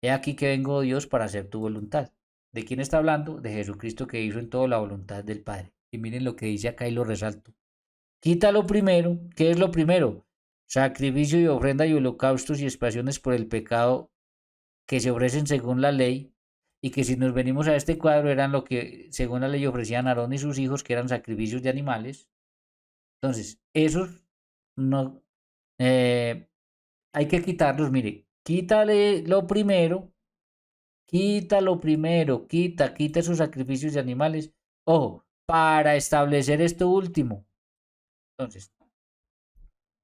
he aquí que vengo, Dios, para hacer tu voluntad. ¿De quién está hablando? De Jesucristo, que hizo en todo la voluntad del Padre. Y miren lo que dice acá y lo resalto. Quita lo primero. ¿Qué es lo primero? Sacrificio y ofrenda y holocaustos y expiaciones por el pecado que se ofrecen según la ley, y que si nos venimos a este cuadro eran lo que según la ley ofrecían Aarón y sus hijos, que eran sacrificios de animales. Entonces, esos no hay que quitarlos. Mire, quita lo primero, quita esos sacrificios de animales. Ojo, para establecer esto último. Entonces,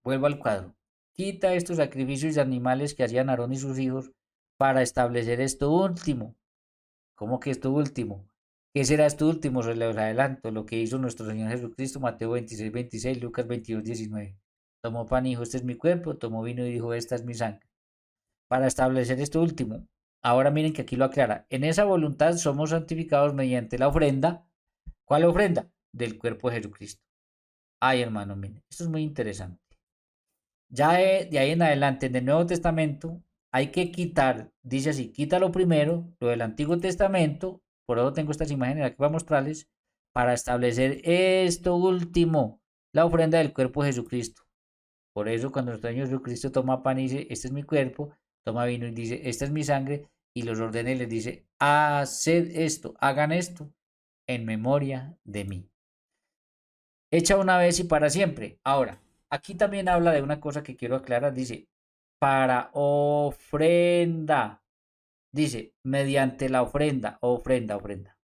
vuelvo al cuadro. Quita estos sacrificios de animales que hacían Aarón y sus hijos para establecer esto último. ¿Cómo que esto último? ¿Qué será esto último? Se los adelanto, lo que hizo nuestro Señor Jesucristo, Mateo 26, 26, Lucas 22, 19. Tomó pan y dijo, este es mi cuerpo, tomó vino y dijo, esta es mi sangre. Para establecer esto último. Ahora miren que aquí lo aclara. En esa voluntad somos santificados mediante la ofrenda. ¿Cuál ofrenda? Del cuerpo de Jesucristo. Ay, hermano, miren, esto es muy interesante. Ya de ahí en adelante, en el Nuevo Testamento, hay que quitar, dice así, quita lo primero, lo del Antiguo Testamento, por eso tengo estas imágenes aquí para mostrarles, para establecer esto último, la ofrenda del cuerpo de Jesucristo. Por eso cuando nuestro Señor Jesucristo toma pan y dice, este es mi cuerpo, toma vino y dice, esta es mi sangre, y los ordena y les dice, haced esto, hagan esto, en memoria de mí. Hecha una vez y para siempre. Ahora, aquí también habla de una cosa que quiero aclarar. Dice, para ofrenda. Dice, mediante la ofrenda, ofrenda.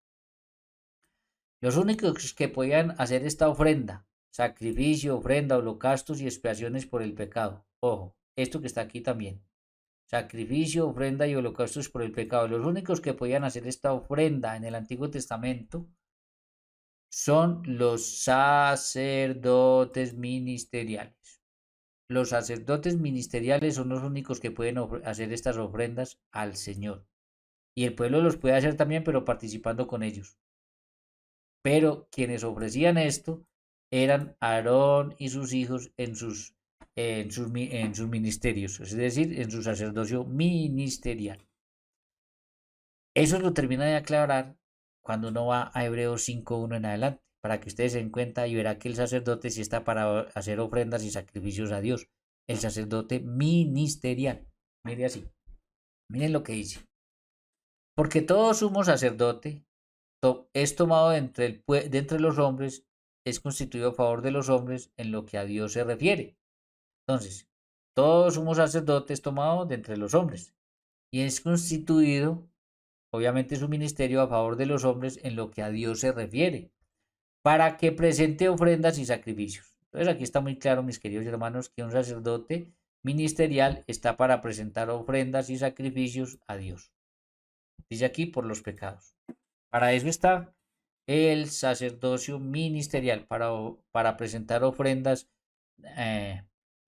Los únicos que podían hacer esta ofrenda, sacrificio, ofrenda, holocaustos y expiaciones por el pecado. Ojo, esto que está aquí también. Sacrificio, ofrenda y holocaustos por el pecado. Los únicos que podían hacer esta ofrenda en el Antiguo Testamento son los sacerdotes ministeriales. Los sacerdotes ministeriales son los únicos que pueden hacer estas ofrendas al Señor. Y el pueblo los puede hacer también, pero participando con ellos. Pero quienes ofrecían esto eran Aarón y sus hijos en sus ministerios, es decir, en su sacerdocio ministerial. Eso lo termina de aclarar cuando uno va a Hebreos 5:1 en adelante, para que ustedes se den cuenta y verá que el sacerdote sí está para hacer ofrendas y sacrificios a Dios. El sacerdote ministerial. Mire así. Miren lo que dice. Porque todo sumo sacerdote es tomado de entre los hombres, es constituido a favor de los hombres en lo que a Dios se refiere. Entonces, todo sumo sacerdote es tomado de entre los hombres y es constituido, obviamente, su ministerio a favor de los hombres en lo que a Dios se refiere, para que presente ofrendas y sacrificios. Entonces aquí está muy claro, mis queridos hermanos, que un sacerdote ministerial está para presentar ofrendas y sacrificios a Dios. Dice aquí por los pecados. Para eso está el sacerdocio ministerial, para presentar ofrendas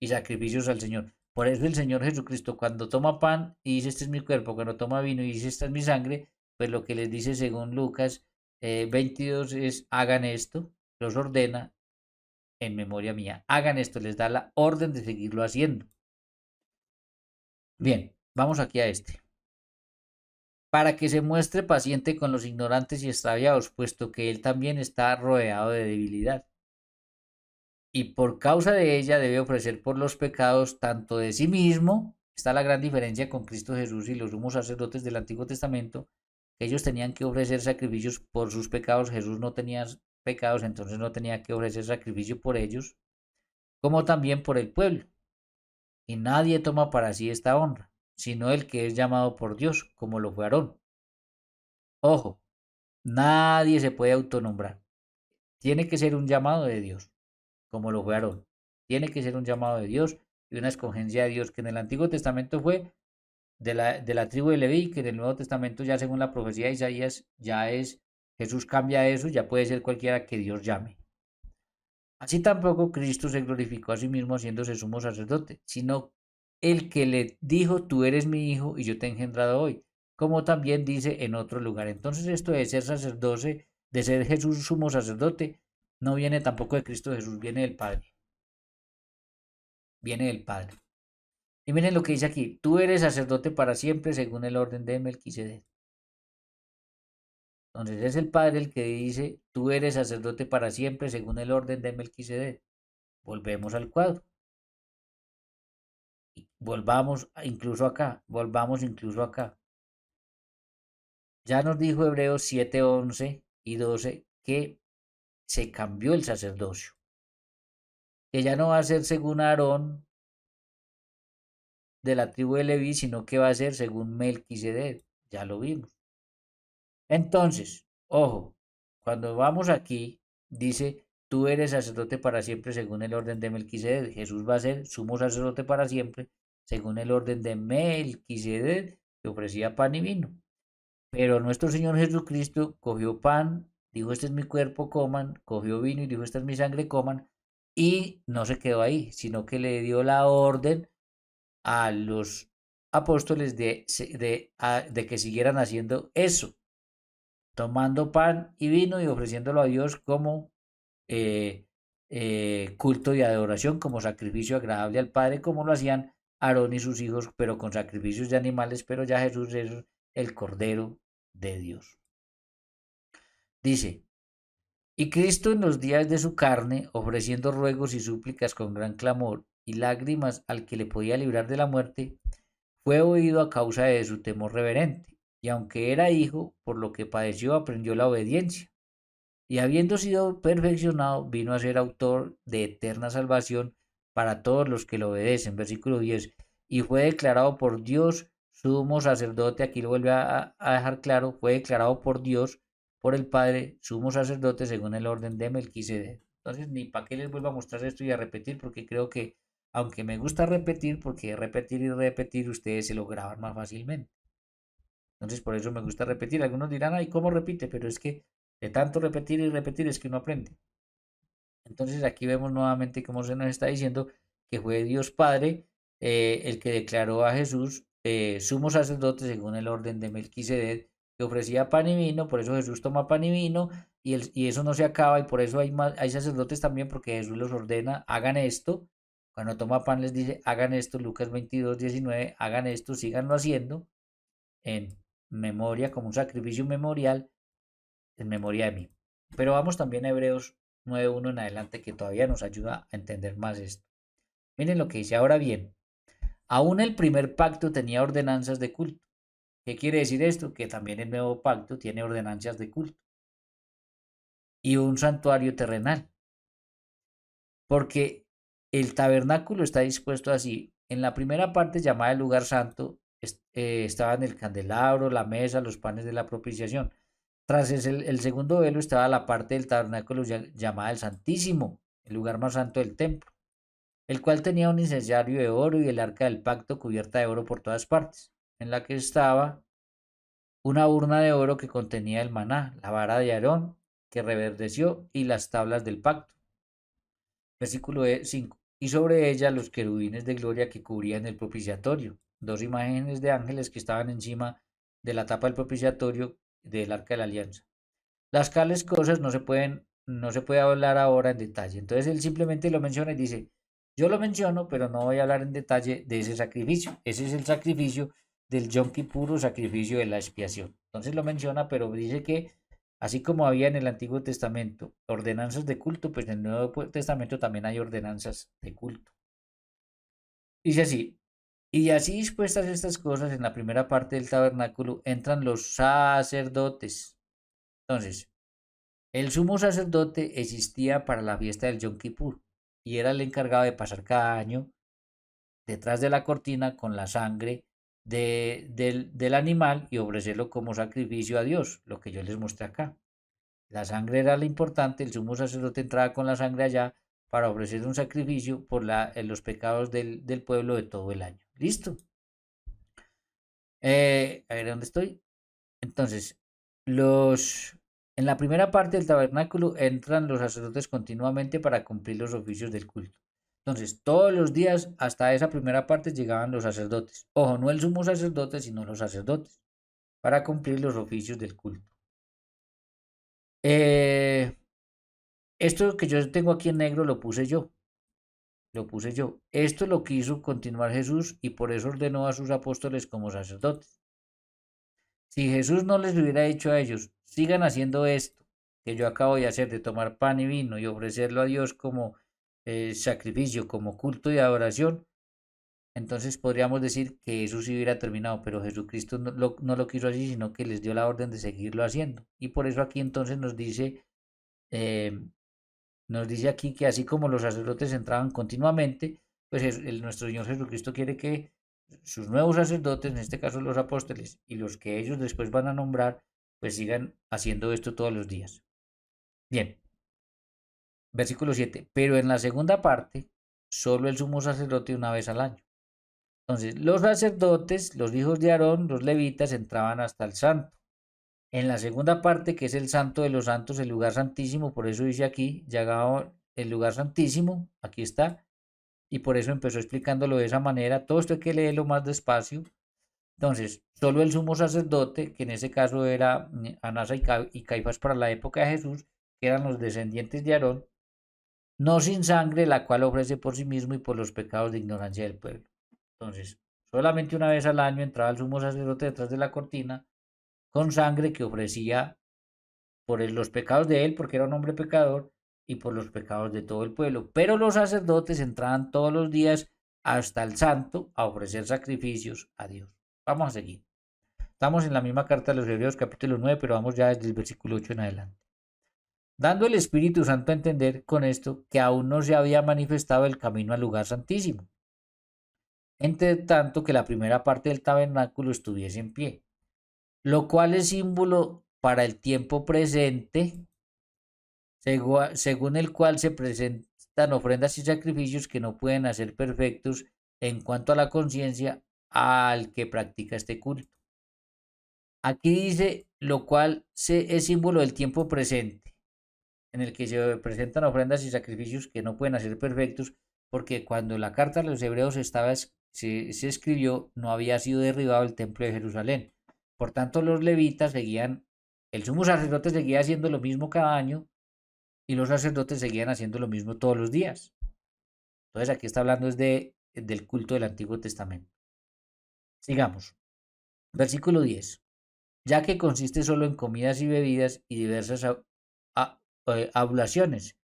y sacrificios al Señor. Por eso el Señor Jesucristo, cuando toma pan y dice, este es mi cuerpo, cuando toma vino y dice, esta es mi sangre, pues lo que les dice según Lucas 22 es, hagan esto, los ordena en memoria mía. Hagan esto, les da la orden de seguirlo haciendo. Bien, vamos aquí a este. Para que se muestre paciente con los ignorantes y extraviados, puesto que él también está rodeado de debilidad. Y por causa de ella debe ofrecer por los pecados tanto de sí mismo, está la gran diferencia con Cristo Jesús y los sumos sacerdotes del Antiguo Testamento, que ellos tenían que ofrecer sacrificios por sus pecados, Jesús no tenía pecados, entonces no tenía que ofrecer sacrificio por ellos, como también por el pueblo. Y nadie toma para sí esta honra, sino el que es llamado por Dios, como lo fue Aarón. Ojo, nadie se puede autonombrar. Tiene que ser un llamado de Dios, como lo fue Aarón. Tiene que ser un llamado de Dios y una escogencia de Dios, que en el Antiguo Testamento fue de la tribu de Leví, que en el Nuevo Testamento ya según la profecía de Isaías ya es, Jesús cambia eso, ya puede ser cualquiera que Dios llame. Así tampoco Cristo se glorificó a sí mismo haciéndose sumo sacerdote, sino el que le dijo, tú eres mi hijo y yo te he engendrado hoy, como también dice en otro lugar. Entonces esto de ser sacerdote, de ser Jesús sumo sacerdote, no viene tampoco de Cristo Jesús, viene del Padre, viene del Padre. Y miren lo que dice aquí, tú eres sacerdote para siempre según el orden de Melquisedec. Entonces es el Padre el que dice, tú eres sacerdote para siempre según el orden de Melquisedec. Volvemos al cuadro. Volvamos incluso acá. Ya nos dijo Hebreos 7, 11 y 12 que se cambió el sacerdocio, que ya no va a ser según Aarón de la tribu de Leví, sino que va a ser según Melquisedec, ya lo vimos. Entonces, ojo, cuando vamos aquí, dice, tú eres sacerdote para siempre según el orden de Melquisedec. Jesús va a ser sumo sacerdote para siempre según el orden de Melquisedec, que ofrecía pan y vino. Pero nuestro Señor Jesucristo cogió pan, dijo, este es mi cuerpo, coman, cogió vino y dijo, esta es mi sangre, coman, y no se quedó ahí, sino que le dio la orden a los apóstoles de que siguieran haciendo eso, tomando pan y vino y ofreciéndolo a Dios como eh, culto y adoración, como sacrificio agradable al Padre, como lo hacían Aarón y sus hijos, pero con sacrificios de animales, pero ya Jesús es el Cordero de Dios. Dice, y Cristo en los días de su carne, ofreciendo ruegos y súplicas con gran clamor y lágrimas al que le podía librar de la muerte, fue oído a causa de su temor reverente, y aunque era hijo, por lo que padeció aprendió la obediencia, y habiendo sido perfeccionado, vino a ser autor de eterna salvación para todos los que lo obedecen. Versículo 10, y fue declarado por Dios sumo sacerdote, aquí lo vuelve a dejar claro, fue declarado por Dios, por el Padre, sumo sacerdote según el orden de Melquisedec. Entonces, ni para qué les vuelvo a mostrar esto y a repetir, porque creo que, aunque me gusta repetir, porque repetir y repetir, ustedes se lo graban más fácilmente. Entonces, por eso me gusta repetir. Algunos dirán, ay, ¿cómo repite? Pero es que de tanto repetir y repetir es que uno aprende. Entonces, aquí vemos nuevamente cómo se nos está diciendo que fue Dios Padre el que declaró a Jesús sumo sacerdote según el orden de Melquisedec, que ofrecía pan y vino. Por eso Jesús toma pan y vino y eso no se acaba. Y por eso hay sacerdotes también, porque Jesús los ordena, hagan esto. Cuando toma pan les dice, hagan esto, Lucas 22, 19, hagan esto, síganlo haciendo en memoria, como un sacrificio memorial, en memoria de mí. Pero vamos también a Hebreos 9.1 en adelante, que todavía nos ayuda a entender más esto. Miren lo que dice, ahora bien, aún el primer pacto tenía ordenanzas de culto. ¿Qué quiere decir esto? Que también el nuevo pacto tiene ordenanzas de culto y un santuario terrenal, porque el tabernáculo está dispuesto así. En la primera parte, llamada el lugar santo, estaban el candelabro, la mesa, los panes de la propiciación. Tras el segundo velo estaba la parte del tabernáculo llamada el Santísimo, el lugar más santo del templo, el cual tenía un incensario de oro y el arca del pacto cubierta de oro por todas partes, en la que estaba una urna de oro que contenía el maná, la vara de Aarón que reverdeció y las tablas del pacto. Versículo 5. Y sobre ella los querubines de gloria que cubrían el propiciatorio, dos imágenes de ángeles que estaban encima de la tapa del propiciatorio del arca de la alianza. Las tales cosas no se puede hablar ahora en detalle. Entonces él simplemente lo menciona y dice, yo lo menciono, pero no voy a hablar en detalle de ese sacrificio. Ese es el sacrificio del Yom Kippur, sacrificio de la expiación. Entonces lo menciona, pero dice que así como había en el Antiguo Testamento ordenanzas de culto, pues en el Nuevo Testamento también hay ordenanzas de culto. Dice así, y así dispuestas estas cosas en la primera parte del tabernáculo entran los sacerdotes. Entonces, el sumo sacerdote existía para la fiesta del Yom Kippur y era el encargado de pasar cada año detrás de la cortina con la sangre del animal y ofrecerlo como sacrificio a Dios, lo que yo les mostré acá. La sangre era lo importante, el sumo sacerdote entraba con la sangre allá para ofrecer un sacrificio por los pecados del pueblo de todo el año. ¿Listo? A ver, ¿dónde estoy? Entonces, los En la primera parte del tabernáculo entran los sacerdotes continuamente para cumplir los oficios del culto. Entonces, todos los días hasta esa primera parte llegaban los sacerdotes. Ojo, no el sumo sacerdote, sino los sacerdotes, para cumplir los oficios del culto. Eh, Esto que yo tengo aquí en negro lo puse yo. Lo puse yo. Esto lo quiso continuar Jesús y por eso ordenó a sus apóstoles como sacerdotes. Si Jesús no les hubiera dicho a ellos, sigan haciendo esto que yo acabo de hacer, de tomar pan y vino y ofrecerlo a Dios como sacrificio, como culto y adoración, entonces podríamos decir que eso sí hubiera terminado, pero Jesucristo no lo quiso así, sino que les dio la orden de seguirlo haciendo. Y por eso aquí entonces eh, nos dice aquí que así como los sacerdotes entraban continuamente, pues nuestro Señor Jesucristo quiere que sus nuevos sacerdotes, en este caso los apóstoles, y los que ellos después van a nombrar, pues sigan haciendo esto todos los días. Bien, versículo 7. Pero en la segunda parte, solo el sumo sacerdote una vez al año. Entonces, los sacerdotes, los hijos de Aarón, los levitas, entraban hasta el santo. En la segunda parte, que es el santo de los santos, el lugar santísimo, por eso dice aquí, llegado el lugar santísimo, aquí está, y por eso empezó explicándolo de esa manera. Todo esto hay que leerlo más despacio. Entonces, solo el sumo sacerdote, que en ese caso era Anás y Caifás para la época de Jesús, que eran los descendientes de Aarón, no sin sangre, la cual ofrece por sí mismo y por los pecados de ignorancia del pueblo. Entonces, solamente una vez al año entraba el sumo sacerdote detrás de la cortina con sangre que ofrecía por los pecados de él, porque era un hombre pecador, y por los pecados de todo el pueblo. Pero los sacerdotes entraban todos los días hasta el santo a ofrecer sacrificios a Dios. Vamos a seguir. Estamos en la misma carta de los Hebreos capítulo 9, pero vamos ya desde el versículo 8 en adelante. Dando el Espíritu Santo a entender con esto que aún no se había manifestado el camino al lugar santísimo, entre tanto que la primera parte del tabernáculo estuviese en pie, lo cual es símbolo para el tiempo presente, según el cual se presentan ofrendas y sacrificios que no pueden hacer perfectos en cuanto a la conciencia al que practica este culto. Aquí dice, lo cual es símbolo del tiempo presente, en el que se presentan ofrendas y sacrificios que no pueden hacer perfectos, porque cuando la carta a los hebreos se escribió, no había sido derribado el templo de Jerusalén. Por tanto, los levitas seguían, el sumo sacerdote seguía haciendo lo mismo cada año y los sacerdotes seguían haciendo lo mismo todos los días. Entonces, aquí está hablando del culto del Antiguo Testamento. Sigamos. Versículo 10. Ya que consiste solo en comidas y bebidas y diversas abluciones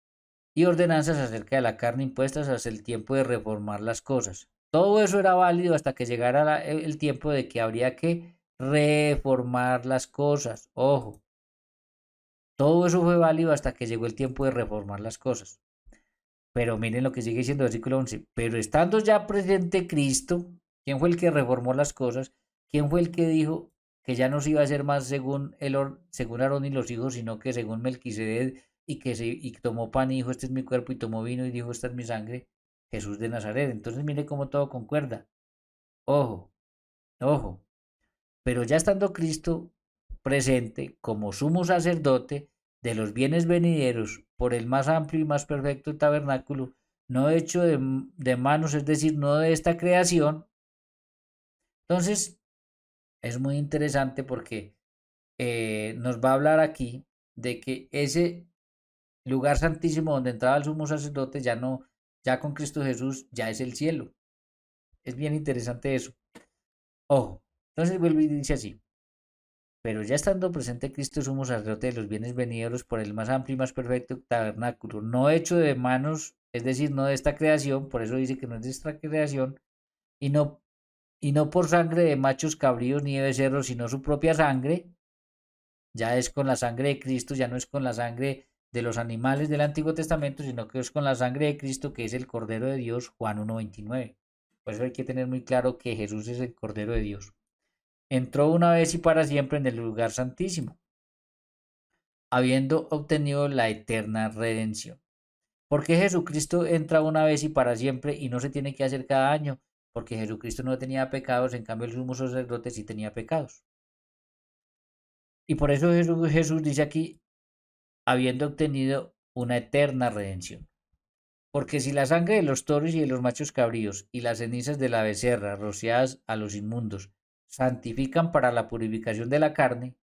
y ordenanzas acerca de la carne impuestas hasta el tiempo de reformar las cosas. Todo eso era válido hasta que llegara el tiempo de que habría que reformar las cosas. Ojo, todo eso fue válido hasta que llegó el tiempo de reformar las cosas. Pero miren lo que sigue diciendo el versículo 11. Pero estando ya presente Cristo, ¿quién fue el que reformó las cosas? ¿Quién fue el que dijo que ya no se iba a hacer más según Aarón y los hijos, sino que según Melquisedec y tomó pan y dijo, este es mi cuerpo, y tomó vino y dijo, esta es mi sangre? Jesús de Nazaret. Entonces mire cómo todo concuerda. Ojo, ojo. Pero ya estando Cristo presente como sumo sacerdote de los bienes venideros por el más amplio y más perfecto tabernáculo, no hecho de manos, es decir, no de esta creación. Entonces, es muy interesante porque nos va a hablar aquí de que ese lugar santísimo donde entraba el sumo sacerdote ya con Cristo Jesús, ya es el cielo. Es bien interesante eso. Ojo, entonces vuelve y dice así. Pero ya estando presente Cristo sumo sacerdote de los bienes venideros por el más amplio y más perfecto tabernáculo, no hecho de manos, es decir, no de esta creación, por eso dice que no es de esta creación, y no por sangre de machos cabríos ni de becerros, sino su propia sangre, ya es con la sangre de Cristo, ya no es con la sangre de los animales del Antiguo Testamento, sino que es con la sangre de Cristo, que es el Cordero de Dios, Juan 1:29. Por eso hay que tener muy claro que Jesús es el Cordero de Dios. Entró una vez y para siempre en el lugar santísimo, habiendo obtenido la eterna redención. ¿Por qué Jesucristo entra una vez y para siempre y no se tiene que hacer cada año? Porque Jesucristo no tenía pecados, en cambio el sumo sacerdote sí tenía pecados. Y por eso Jesús dice aquí, habiendo obtenido una eterna redención. Porque si la sangre de los toros y de los machos cabríos y las cenizas de la becerra rociadas a los inmundos santifican para la purificación de la carne,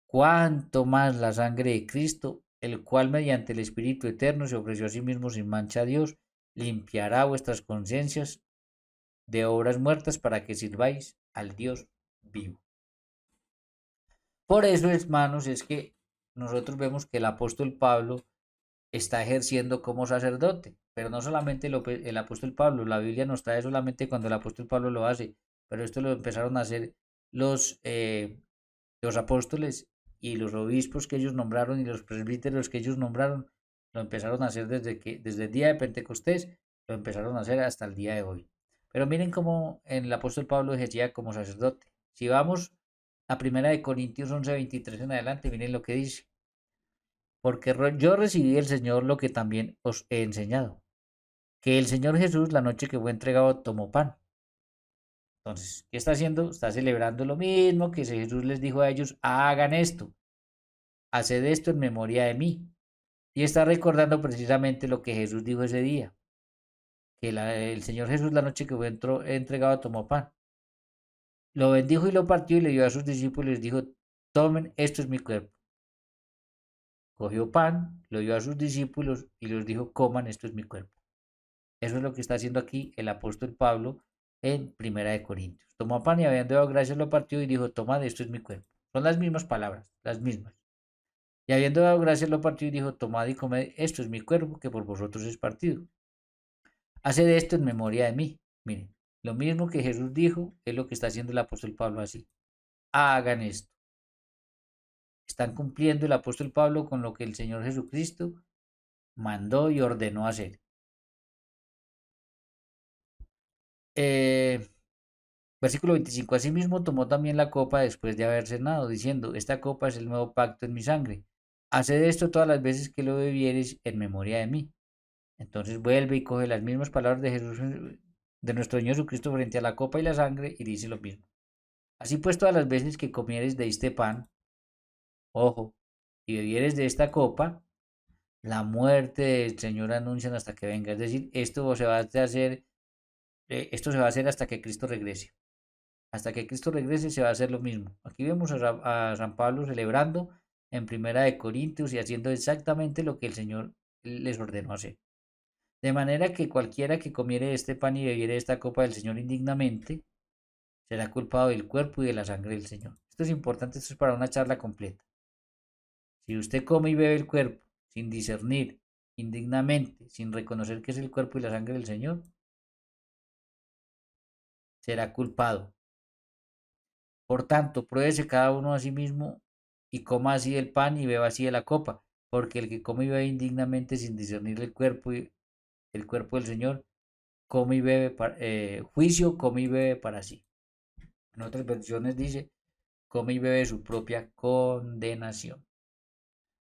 cuánto más la sangre de Cristo, el cual mediante el Espíritu Eterno se ofreció a sí mismo sin mancha a Dios, limpiará vuestras conciencias de obras muertas para que sirváis al Dios vivo. Por eso, hermanos, es que nosotros vemos que el apóstol Pablo está ejerciendo como sacerdote, pero no solamente el apóstol Pablo, la Biblia nos trae solamente cuando el apóstol Pablo lo hace, pero esto lo empezaron a hacer los, eh, los apóstoles y los obispos que ellos nombraron y los presbíteros que ellos nombraron, lo empezaron a hacer desde el día de Pentecostés, lo empezaron a hacer hasta el día de hoy. Pero miren cómo el apóstol Pablo ejercía como sacerdote. Si vamos a 1 Corintios 11:23 en adelante, miren lo que dice. Porque yo recibí del Señor lo que también os he enseñado, que el Señor Jesús la noche que fue entregado tomó pan. Entonces, ¿qué está haciendo? Está celebrando lo mismo que Jesús les dijo a ellos, hagan esto, haced esto en memoria de mí. Y está recordando precisamente lo que Jesús dijo ese día, que el Señor Jesús la noche que fue entregado tomó pan. Lo bendijo y lo partió y le dio a sus discípulos y les dijo, tomen, esto es mi cuerpo. Cogió pan, lo dio a sus discípulos y les dijo, coman, esto es mi cuerpo. Eso es lo que está haciendo aquí el apóstol Pablo en Primera de Corintios. Tomó pan y habiendo dado gracias lo partió y dijo, tomad, esto es mi cuerpo. Son las mismas palabras, las mismas. Y habiendo dado gracias lo partió y dijo, tomad y comed, esto es mi cuerpo que por vosotros es partido. Haced esto en memoria de mí. Miren, lo mismo que Jesús dijo es lo que está haciendo el apóstol Pablo así. Hagan esto. Están cumpliendo el apóstol Pablo con lo que el Señor Jesucristo mandó y ordenó hacer. Eh, Versículo 25. Asimismo tomó también la copa después de haber cenado, diciendo, esta copa es el nuevo pacto en mi sangre. Haced esto todas las veces que lo bebiereis en memoria de mí. Entonces vuelve y coge las mismas palabras de Jesús, de nuestro Señor Jesucristo frente a la copa y la sangre, y dice lo mismo. Así pues, todas las veces que comieres de este pan, ojo, y bebieres de esta copa, la muerte del Señor anuncian hasta que venga. Es decir, esto se va a hacer hasta que Cristo regrese. Hasta que Cristo regrese se va a hacer lo mismo. Aquí vemos a San Pablo celebrando en Primera de Corintios y haciendo exactamente lo que el Señor les ordenó hacer. De manera que cualquiera que comiere este pan y bebiere esta copa del Señor indignamente, será culpado del cuerpo y de la sangre del Señor. Esto es importante, esto es para una charla completa. Si usted come y bebe el cuerpo sin discernir, indignamente, sin reconocer que es el cuerpo y la sangre del Señor, será culpado. Por tanto, pruébese cada uno a sí mismo y coma así el pan y beba así de la copa, porque el que come y bebe indignamente sin discernir el cuerpo del Señor, come y bebe juicio, come y bebe para sí. En otras versiones dice, come y bebe su propia condenación.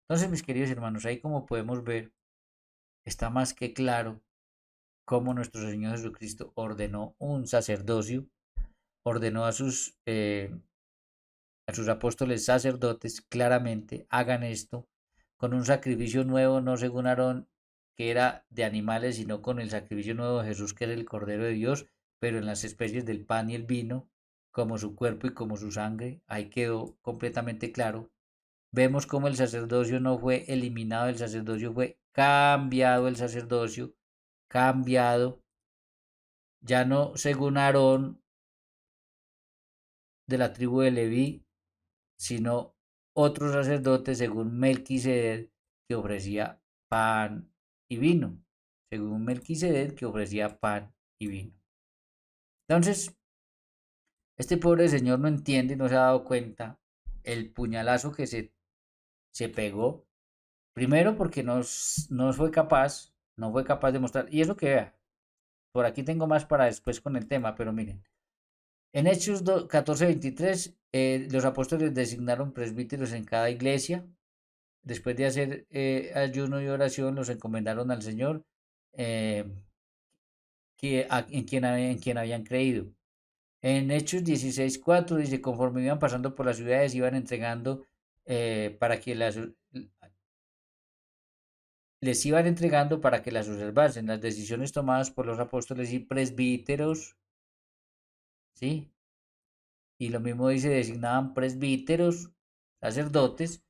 Entonces, mis queridos hermanos, ahí como podemos ver, está más que claro cómo nuestro Señor Jesucristo ordenó un sacerdocio, ordenó a sus apóstoles sacerdotes claramente, hagan esto con un sacrificio nuevo, no según Aarón, que era de animales, sino con el sacrificio nuevo de Jesús, que era el Cordero de Dios, pero en las especies del pan y el vino, como su cuerpo y como su sangre. Ahí quedó completamente claro. Vemos cómo el sacerdocio no fue eliminado, el sacerdocio fue cambiado, el sacerdocio cambiado, ya no según Aarón de la tribu de Leví, sino otro sacerdote según Melquisedec que ofrecía pan y vino, según Melquisedec que ofrecía pan y vino. Entonces, este pobre señor no entiende, no se ha dado cuenta el puñalazo que se pegó, primero porque no fue capaz, no fue capaz de mostrar, y eso que vea, por aquí tengo más para después con el tema, pero miren, en Hechos 14:23, los apóstoles designaron presbíteros en cada iglesia. Después de hacer ayuno y oración, los encomendaron al Señor eh, en quien habían creído. En Hechos 16:4 dice, conforme iban pasando por las ciudades, iban entregando para que les iban entregando para que las observasen, las decisiones tomadas por los apóstoles y presbíteros, ¿sí? Y lo mismo dice, designaban presbíteros, sacerdotes,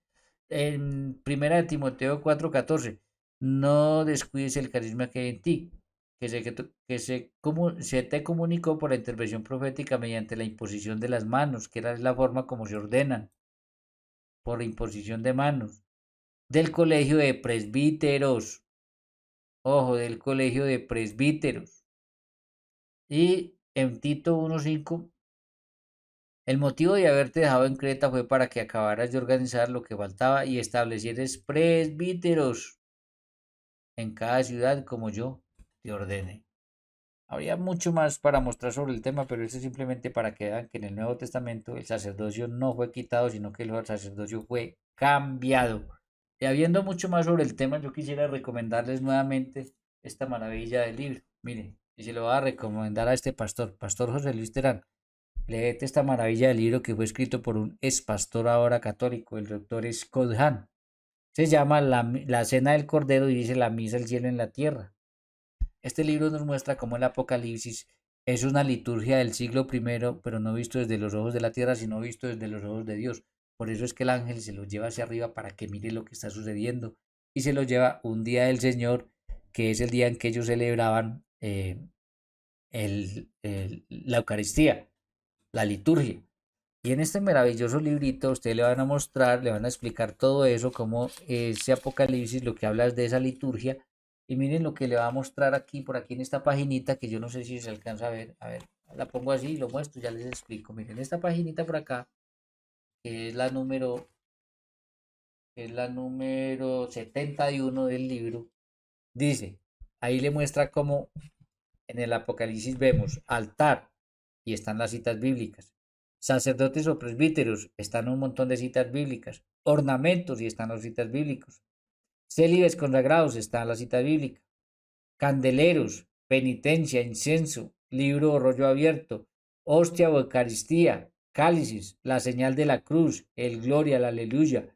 en primera de Timoteo 4:14, no descuides el carisma que hay en ti, se te comunicó por la intervención profética mediante la imposición de las manos, que era la forma como se ordenan, por imposición de manos, del colegio de presbíteros, ojo, del colegio de presbíteros. Y en Tito 1:5, el motivo de haberte dejado en Creta fue para que acabaras de organizar lo que faltaba y establecieres presbíteros en cada ciudad como yo te ordene. Habría mucho más para mostrar sobre el tema, pero eso es simplemente para que vean que en el Nuevo Testamento el sacerdocio no fue quitado, sino que el sacerdocio fue cambiado. Y habiendo mucho más sobre el tema, yo quisiera recomendarles nuevamente esta maravilla del libro. Miren, y se lo voy a recomendar a este pastor, Pastor José Luis Terán. Leete esta maravilla del libro que fue escrito por un ex pastor ahora católico, el doctor Scott Hahn. Se llama la Cena del Cordero y dice la misa del cielo en la tierra. Este libro nos muestra cómo el Apocalipsis es una liturgia del siglo primero, pero no visto desde los ojos de la tierra, sino visto desde los ojos de Dios. Por eso es que el ángel se lo lleva hacia arriba para que mire lo que está sucediendo y se lo lleva un día del Señor, que es el día en que ellos celebraban la Eucaristía, la liturgia. Y en este maravilloso librito ustedes le van a mostrar, le van a explicar todo eso, cómo ese Apocalipsis lo que habla es de esa liturgia. Y miren lo que le va a mostrar aquí, por aquí en esta paginita, que yo no sé si se alcanza a ver, la pongo así y lo muestro, ya les explico. Miren, esta paginita por acá, que es la número 71 del libro, dice, ahí le muestra cómo en el Apocalipsis vemos altar y están las citas bíblicas. Sacerdotes o presbíteros, están un montón de citas bíblicas. Ornamentos y están las citas bíblicas. Célibes consagrados, están las citas bíblicas. Candeleros, penitencia, incienso, libro o rollo abierto, hostia o Eucaristía, cálices, la señal de la cruz, el gloria, el aleluya.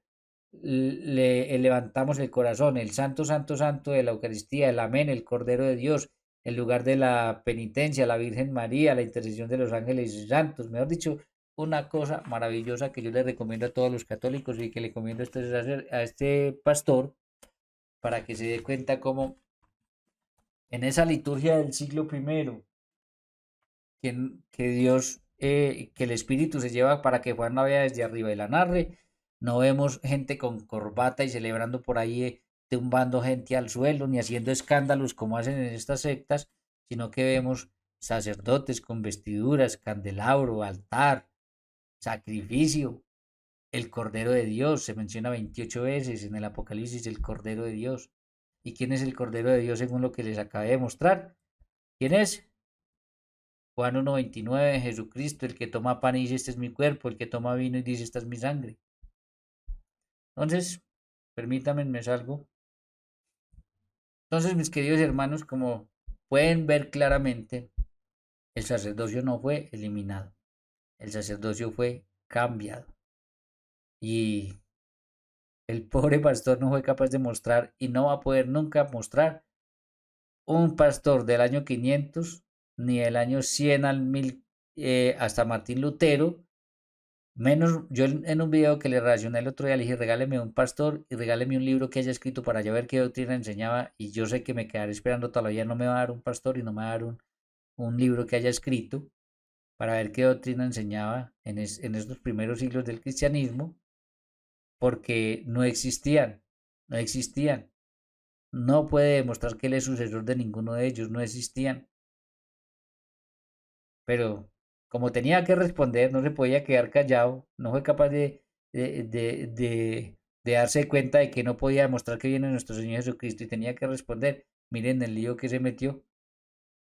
Levantamos el corazón, el santo, santo, santo de la Eucaristía, el amén, el Cordero de Dios, el lugar de la penitencia, la Virgen María, la intercesión de los ángeles y santos. Mejor dicho, una cosa maravillosa que yo le recomiendo a todos los católicos y que le recomiendo a este pastor para que se dé cuenta cómo en esa liturgia del siglo primero que Dios, que el Espíritu se lleva para que Juan la vea desde arriba y la narre. No vemos gente con corbata y celebrando por ahí, tumbando gente al suelo, ni haciendo escándalos como hacen en estas sectas, sino que vemos sacerdotes con vestiduras, candelabro, altar, sacrificio, el Cordero de Dios, se menciona 28 veces en el Apocalipsis el Cordero de Dios. ¿Y quién es el Cordero de Dios según lo que les acabé de mostrar? ¿Quién es? Juan 1:29, Jesucristo, el que toma pan y dice, este es mi cuerpo, el que toma vino y dice, esta es mi sangre. Entonces, permítanme, me salgo. Entonces, mis queridos hermanos, como pueden ver claramente, el sacerdocio no fue eliminado, el sacerdocio fue cambiado. Y el pobre pastor no fue capaz de mostrar y no va a poder nunca mostrar un pastor del año 500 ni del año 100 al 1000 hasta Martín Lutero. Menos, yo en un video que le relacioné el otro día le dije, regáleme un pastor y regáleme un libro que haya escrito para yo ver qué doctrina enseñaba y yo sé que me quedaré esperando todavía, no me va a dar un pastor y no me va a dar un libro que haya escrito para ver qué doctrina enseñaba en estos primeros siglos del cristianismo, porque no existían, no existían. No puede demostrar que él es sucesor de ninguno de ellos, no existían. Pero como tenía que responder, no se podía quedar callado, no fue capaz de darse cuenta de que no podía demostrar que viene nuestro Señor Jesucristo y tenía que responder. Miren el lío que se metió.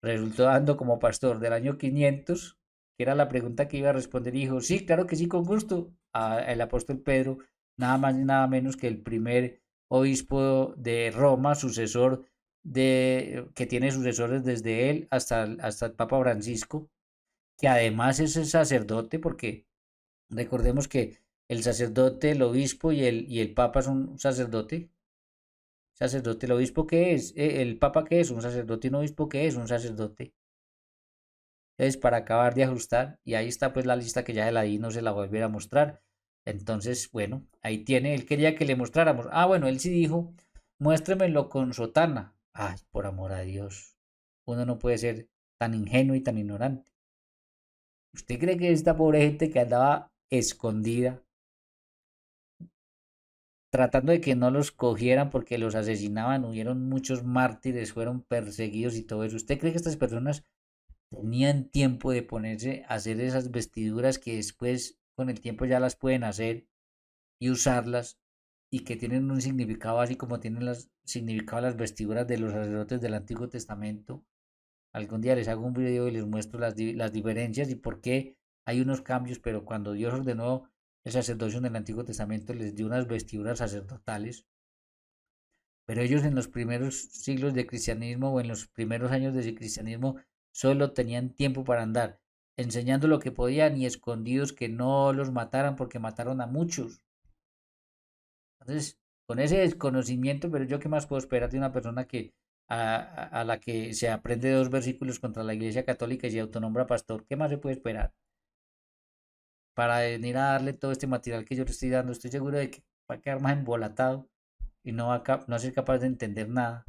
Resultó dando como pastor del año 500, que era la pregunta que iba a responder, y dijo, sí, claro que sí, con gusto. El apóstol Pedro, nada más ni nada menos que el primer obispo de Roma, sucesor que tiene sucesores desde él hasta el Papa Francisco, que además es el sacerdote, porque recordemos que el sacerdote, el obispo y el papa son un sacerdote, sacerdote. ¿El obispo qué es? ¿El papa qué es? Un sacerdote. ¿Y un obispo qué es? Un sacerdote. Entonces, para acabar de ajustar, y ahí está pues la lista que ya se la di, no se la volviera a mostrar. Entonces, bueno, ahí tiene, él quería que le mostráramos. Ah, bueno, él sí dijo, muéstremelo con sotana. Ay, por amor a Dios, uno no puede ser tan ingenuo y tan ignorante. ¿Usted cree que esta pobre gente que andaba escondida, tratando de que no los cogieran porque los asesinaban, hubieron muchos mártires, fueron perseguidos y todo eso? ¿Usted cree que estas personas tenían tiempo de ponerse a hacer esas vestiduras que después con el tiempo ya las pueden hacer y usarlas y que tienen un significado así como tienen las significado las vestiduras de los sacerdotes del Antiguo Testamento? Algún día les hago un video y les muestro las diferencias y por qué hay unos cambios, pero cuando Dios ordenó el sacerdocio en el Antiguo Testamento les dio unas vestiduras sacerdotales, pero ellos en los primeros siglos de cristianismo o en los primeros años de cristianismo solo tenían tiempo para andar enseñando lo que podían y escondidos que no los mataran porque mataron a muchos. Entonces, con ese desconocimiento, pero yo qué más puedo esperar de una persona que a la que se aprende dos versículos contra la Iglesia Católica y se autonombra pastor, ¿qué más se puede esperar? Para venir a darle todo este material que yo le estoy dando, estoy seguro de que va a quedar más embolatado y no va a ser capaz de entender nada.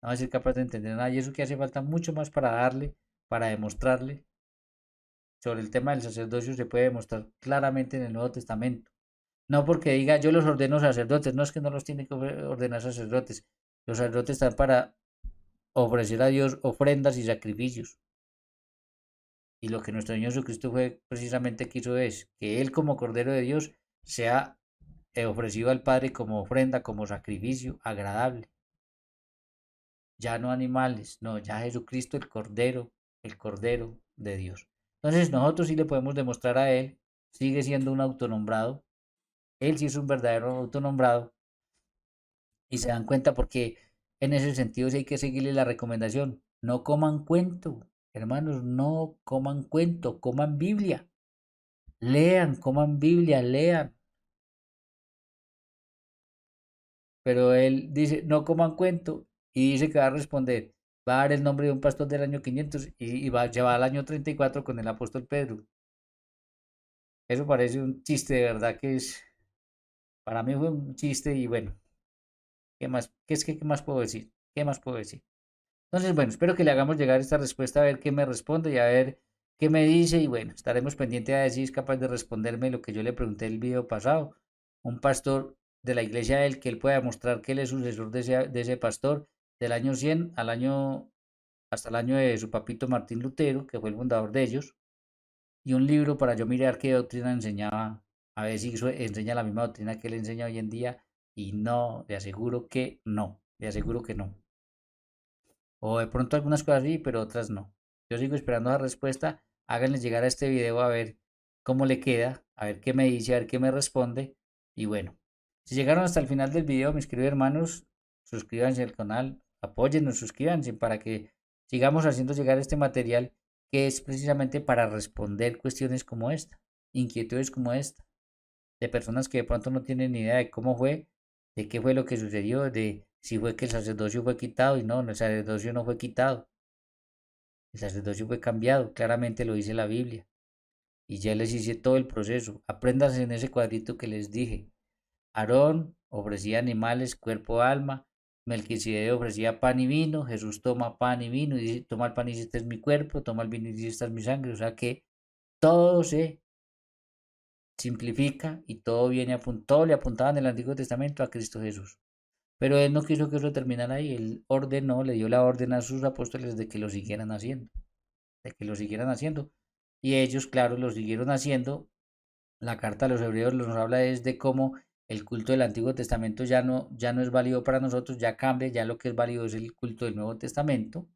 No va a ser capaz de entender nada. Y eso que hace falta mucho más para darle, para demostrarle. Sobre el tema del sacerdocio se puede demostrar claramente en el Nuevo Testamento. No porque diga yo los ordeno sacerdotes, no es que no los tiene que ordenar sacerdotes. Los sacerdotes están para ofrecer a Dios ofrendas y sacrificios. Y lo que nuestro Señor Jesucristo fue precisamente quiso es que Él como Cordero de Dios sea ofrecido al Padre como ofrenda, como sacrificio agradable. Ya no animales, no, ya Jesucristo el Cordero de Dios. Entonces nosotros sí le podemos demostrar a Él, sigue siendo un autonombrado, Él sí es un verdadero autonombrado y se dan cuenta porque en ese sentido sí hay que seguirle la recomendación, no coman cuento, hermanos, no coman cuento, coman Biblia, lean, coman Biblia, lean. Pero él dice, no coman cuento y dice que va a responder, va a dar el nombre de un pastor del año 500 y va a llevar al año 34 con el apóstol Pedro. Eso parece un chiste, de verdad que es, para mí fue un chiste y bueno, ¿qué más? ¿Qué más puedo decir? ¿Qué más puedo decir? Entonces, bueno, espero que le hagamos llegar esta respuesta a ver qué me responde y a ver qué me dice y bueno, estaremos pendientes a ver si es capaz de responderme lo que yo le pregunté el video pasado. Un pastor de la iglesia del que él pueda demostrar que él es sucesor de ese pastor del año 100 al año, hasta el año de su papito Martín Lutero, que fue el fundador de ellos, y un libro para yo mirar qué doctrina enseñaba, a ver si enseña la misma doctrina que él enseña hoy en día y no, le aseguro que no, le aseguro que no. O de pronto algunas cosas sí, pero otras no. Yo sigo esperando la respuesta. Háganle llegar a este video a ver cómo le queda, a ver qué me dice, a ver qué me responde. Y bueno, si llegaron hasta el final del video, mis queridos hermanos, suscríbanse al canal, apóyennos, suscríbanse para que sigamos haciendo llegar este material que es precisamente para responder cuestiones como esta, inquietudes como esta, de personas que de pronto no tienen ni idea de cómo fue, de qué fue lo que sucedió, de si fue que el sacerdocio fue quitado y no, el sacerdocio no fue quitado, el sacerdocio fue cambiado, claramente lo dice la Biblia. Y ya les hice todo el proceso. Apréndanse en ese cuadrito que les dije. Aarón ofrecía animales, cuerpo, alma. Melquisedec ofrecía pan y vino. Jesús toma pan y vino y dice, toma el pan y dice, este es mi cuerpo. Toma el vino y dice, esta es mi sangre. O sea que todo se simplifica y todo viene todo le apuntaba en el Antiguo Testamento a Cristo Jesús. Pero él no quiso que eso terminara ahí, él ordenó, le dio la orden a sus apóstoles de que lo siguieran haciendo, de que lo siguieran haciendo. Y ellos, claro, lo siguieron haciendo. La carta a los hebreos nos habla es de cómo el culto del Antiguo Testamento ya no es válido para nosotros, ya cambia, ya lo que es válido es el culto del Nuevo Testamento,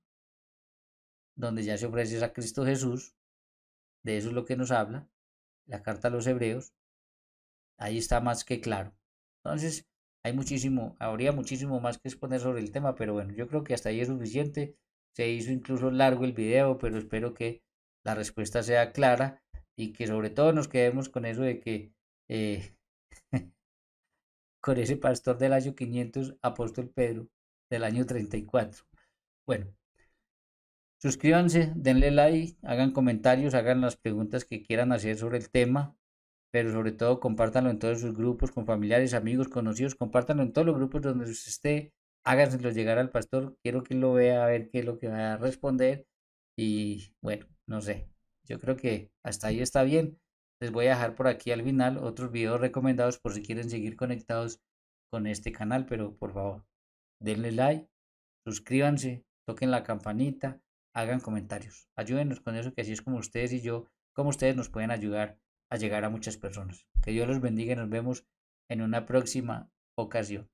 donde ya se ofrece a Cristo Jesús, de eso es lo que nos habla, la carta a los hebreos, ahí está más que claro. Entonces, habría muchísimo más que exponer sobre el tema, pero bueno, yo creo que hasta ahí es suficiente. Se hizo incluso largo el video, pero espero que la respuesta sea clara y que sobre todo nos quedemos con eso de que eh, con ese pastor del año 500, apóstol Pedro, del año 34. Bueno, suscríbanse, denle like, hagan comentarios, hagan las preguntas que quieran hacer sobre el tema, pero sobre todo compártanlo en todos sus grupos, con familiares, amigos, conocidos, compártanlo en todos los grupos donde usted esté, háganselo llegar al pastor, quiero que él lo vea, a ver qué es lo que va a responder y bueno, no sé, yo creo que hasta ahí está bien. Les voy a dejar por aquí al final otros videos recomendados por si quieren seguir conectados con este canal, pero por favor, denle like, suscríbanse, toquen la campanita, hagan comentarios. Ayúdenos con eso, que así es como ustedes y yo, como ustedes nos pueden ayudar a llegar a muchas personas. Que Dios los bendiga y nos vemos en una próxima ocasión.